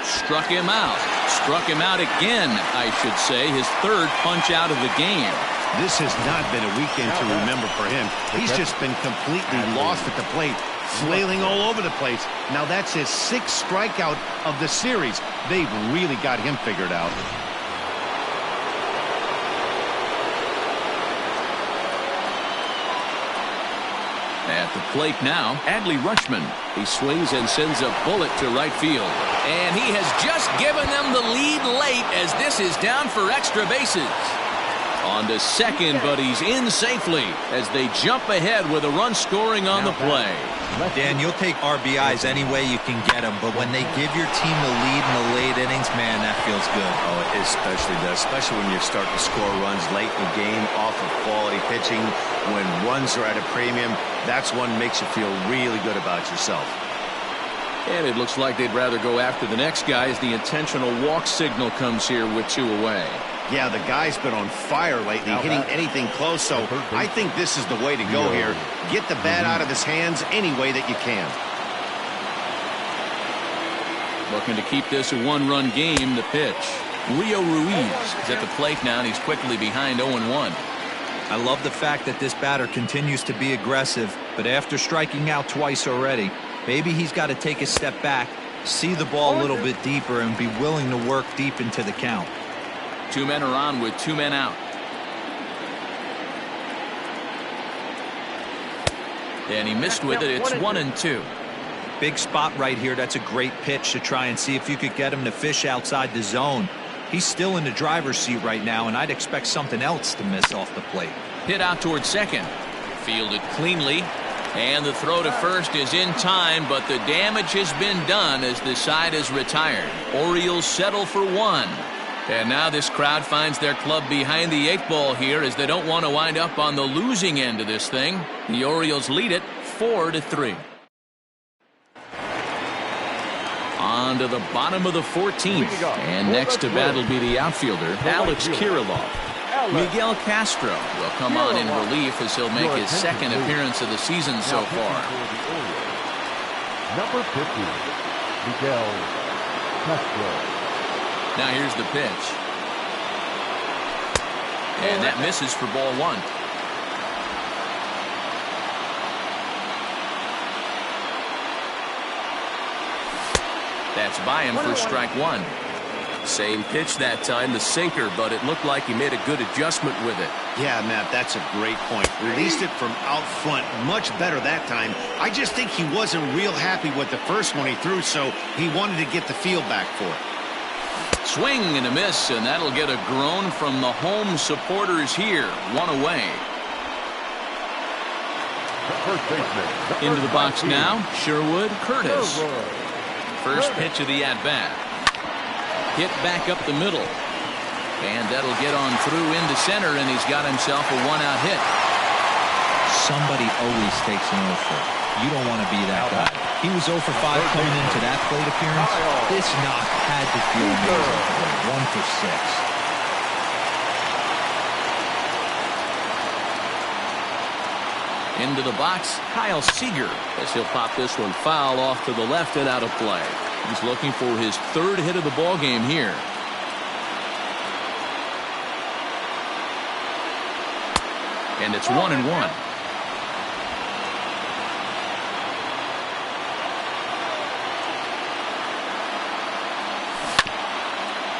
Struck him out. Struck him out again, I should say. His 3rd punch out of the game. This has not been a weekend to remember for him. He's just been completely lost at the plate, flailing all over the place. Now that's his 6th strikeout of the series. They've really got him figured out. At the plate now, Adley Rutschman. He swings and sends a bullet to right field. And he has just given them the lead late as this is down for extra bases. On to second, but he's in safely as they jump ahead with a run scoring on the play. Dan, you'll take RBIs any way you can get them, but when they give your team the lead in the late innings, man, that feels good. Oh, it especially does, especially when you're starting to score runs late in the game off of quality pitching. When runs are at a premium, that's one makes you feel really good about yourself. And it looks like they'd rather go after the next guy as the intentional walk signal comes here with 2 away. Yeah, the guy's been on fire lately, hitting anything close, so I think this is the way to go here. Get the bat out of his hands any way that you can. Looking to keep this a 1-run game. The pitch. Rio Ruiz is at the plate now, and he's quickly behind 0-1. I love the fact that this batter continues to be aggressive, but after striking out twice already, maybe he's got to take a step back, see the ball a little bit deeper, and be willing to work deep into the count. 2 men are on with 2 men out. And he missed with it. It's 1-2. Big spot right here. That's a great pitch to try and see if you could get him to fish outside the zone. He's still in the driver's seat right now, and I'd expect something else to miss off the plate. Hit out towards second. Fielded cleanly. And the throw to first is in time, but the damage has been done as the side is retired. Orioles settle for 1. And now this crowd finds their club behind the 8 ball here as they don't want to wind up on the losing end of this thing. The Orioles lead it 4-3. On to the bottom of the 14th. And next to bat will be the outfielder, Alex Kirilloff. Miguel Castro will come on in relief as he'll make his second appearance of the season so far. Number 50, Miguel Castro. Now here's the pitch. And that misses for ball one. That's by him for strike one. Same pitch that time, the sinker, but it looked like he made a good adjustment with it. Yeah, Matt, that's a great point. Released it from out front much better that time. I just think he wasn't real happy with the first one he threw, so he wanted to get the feel back for it. Swing and a miss, and that'll get a groan from the home supporters here. One away. First baseman. Into the box now, Sherwood Curtis. First pitch of the at-bat. Hit back up the middle. And that'll get on through into center, and he's got himself a one-out hit. Somebody always takes an 0 for. You don't want to be that guy. He was 0 for 5 coming into that plate appearance. This knock had to feel amazing. 1 for 6. Into the box, Kyle Seager, as he'll pop this one foul off to the left and out of play. He's looking for his third hit of the ball game here. And it's 1-1.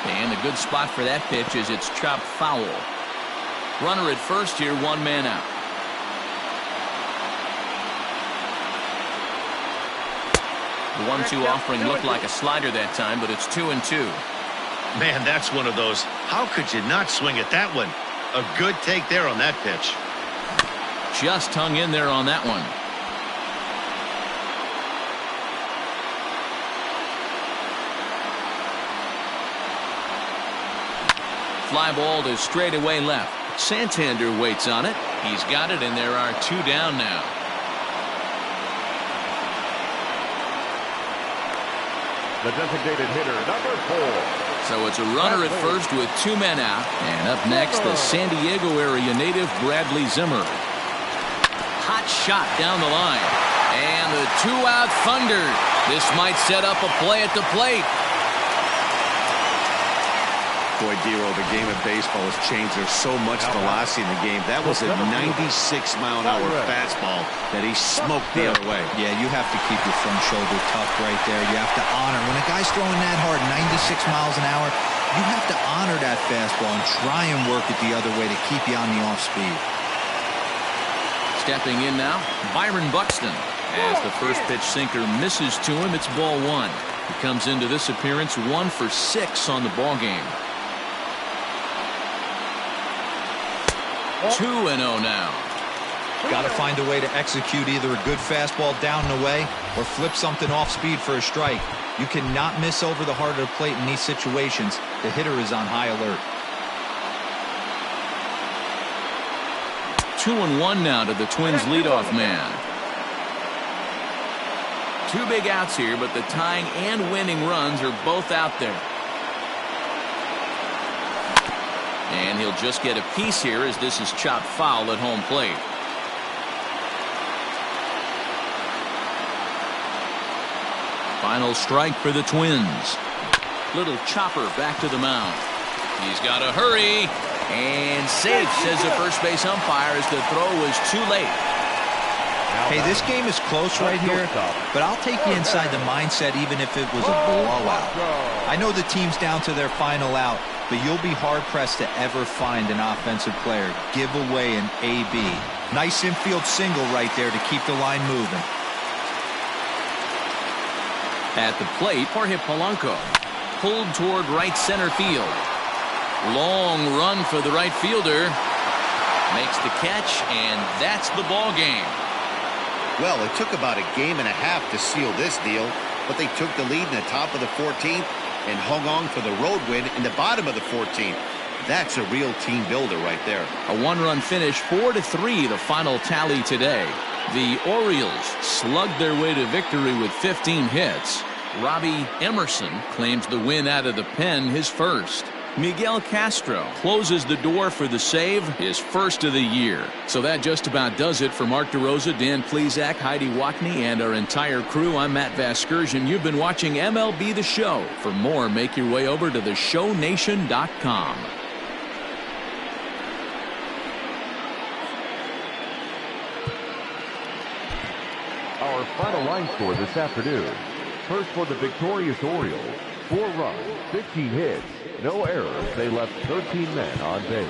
And a good spot for that pitch as it's chopped foul. Runner at first here, one man out. The 1-2 offering looked like a slider that time, but it's 2-2. Man, that's one of those. How could you not swing at that one? A good take there on that pitch. Just hung in there on that one. Fly ball to straightaway left. Santander waits on it. He's got it, and there are two down now. The designated hitter, number 4. So it's a runner at first with two men out. And up next, the San Diego area native Bradley Zimmer. Hot shot down the line. And the two-out thunder. This might set up a play at the plate. Boy, Dero, the game of baseball has changed. There's so much velocity in the game. That was a 96-mile-an-hour fastball that he smoked the other way. Yeah, you have to keep your front shoulder tucked right there. You have to honor. When a guy's throwing that hard, 96 miles an hour, you have to honor that fastball and try and work it the other way to keep you on the off speed. Stepping in now, Byron Buxton. As the first pitch sinker misses to him, it's ball one. He comes into this appearance 1 for 6 on the ball game. 2-0 now. Got to find a way to execute either a good fastball down and away or flip something off speed for a strike. You cannot miss over the heart of the plate in these situations. The hitter is on high alert. 2-1 now to the Twins leadoff man. Two big outs here, but the tying and winning runs are both out there. And he'll just get a piece here as this is chopped foul at home plate. Final strike for the Twins. Little chopper back to the mound. He's got to hurry. And safe, says the first base umpire, as the throw was too late. Hey, this game is close right here, but I'll take you inside the mindset even if it was a blowout. I know the team's down to their final out, but you'll be hard-pressed to ever find an offensive player give away an AB. Nice infield single right there to keep the line moving. At the plate, Jorge Polanco pulled toward right center field. Long run for the right fielder. Makes the catch, and that's the ball game. Well, it took about a game and a half to seal this deal, but they took the lead in the top of the 14th and hung on for the road win in the bottom of the 14th. That's a real team builder right there. A one-run finish, 4-3, the final tally today. The Orioles slugged their way to victory with 15 hits. Robbie Emerson claims the win out of the pen, his first. Miguel Castro closes the door for the save, his first of the year. So that just about does it for Mark DeRosa, Dan Plesac, Heidi Wackney, and our entire crew. I'm Matt Vasgersian. You've been watching MLB The Show. For more, make your way over to theshownation.com. Our final line score this afternoon. First for the victorious Orioles, 4 runs, 15 hits, no errors. They left 13 men on base.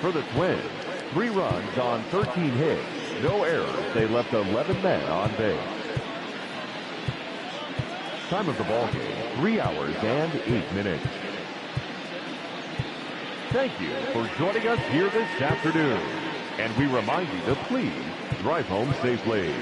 For the Twins, 3 runs on 13 hits, no errors. They left 11 men on base. Time of the ball game, 3 hours and 8 minutes. Thank you for joining us here this afternoon. And we remind you to please drive home safely.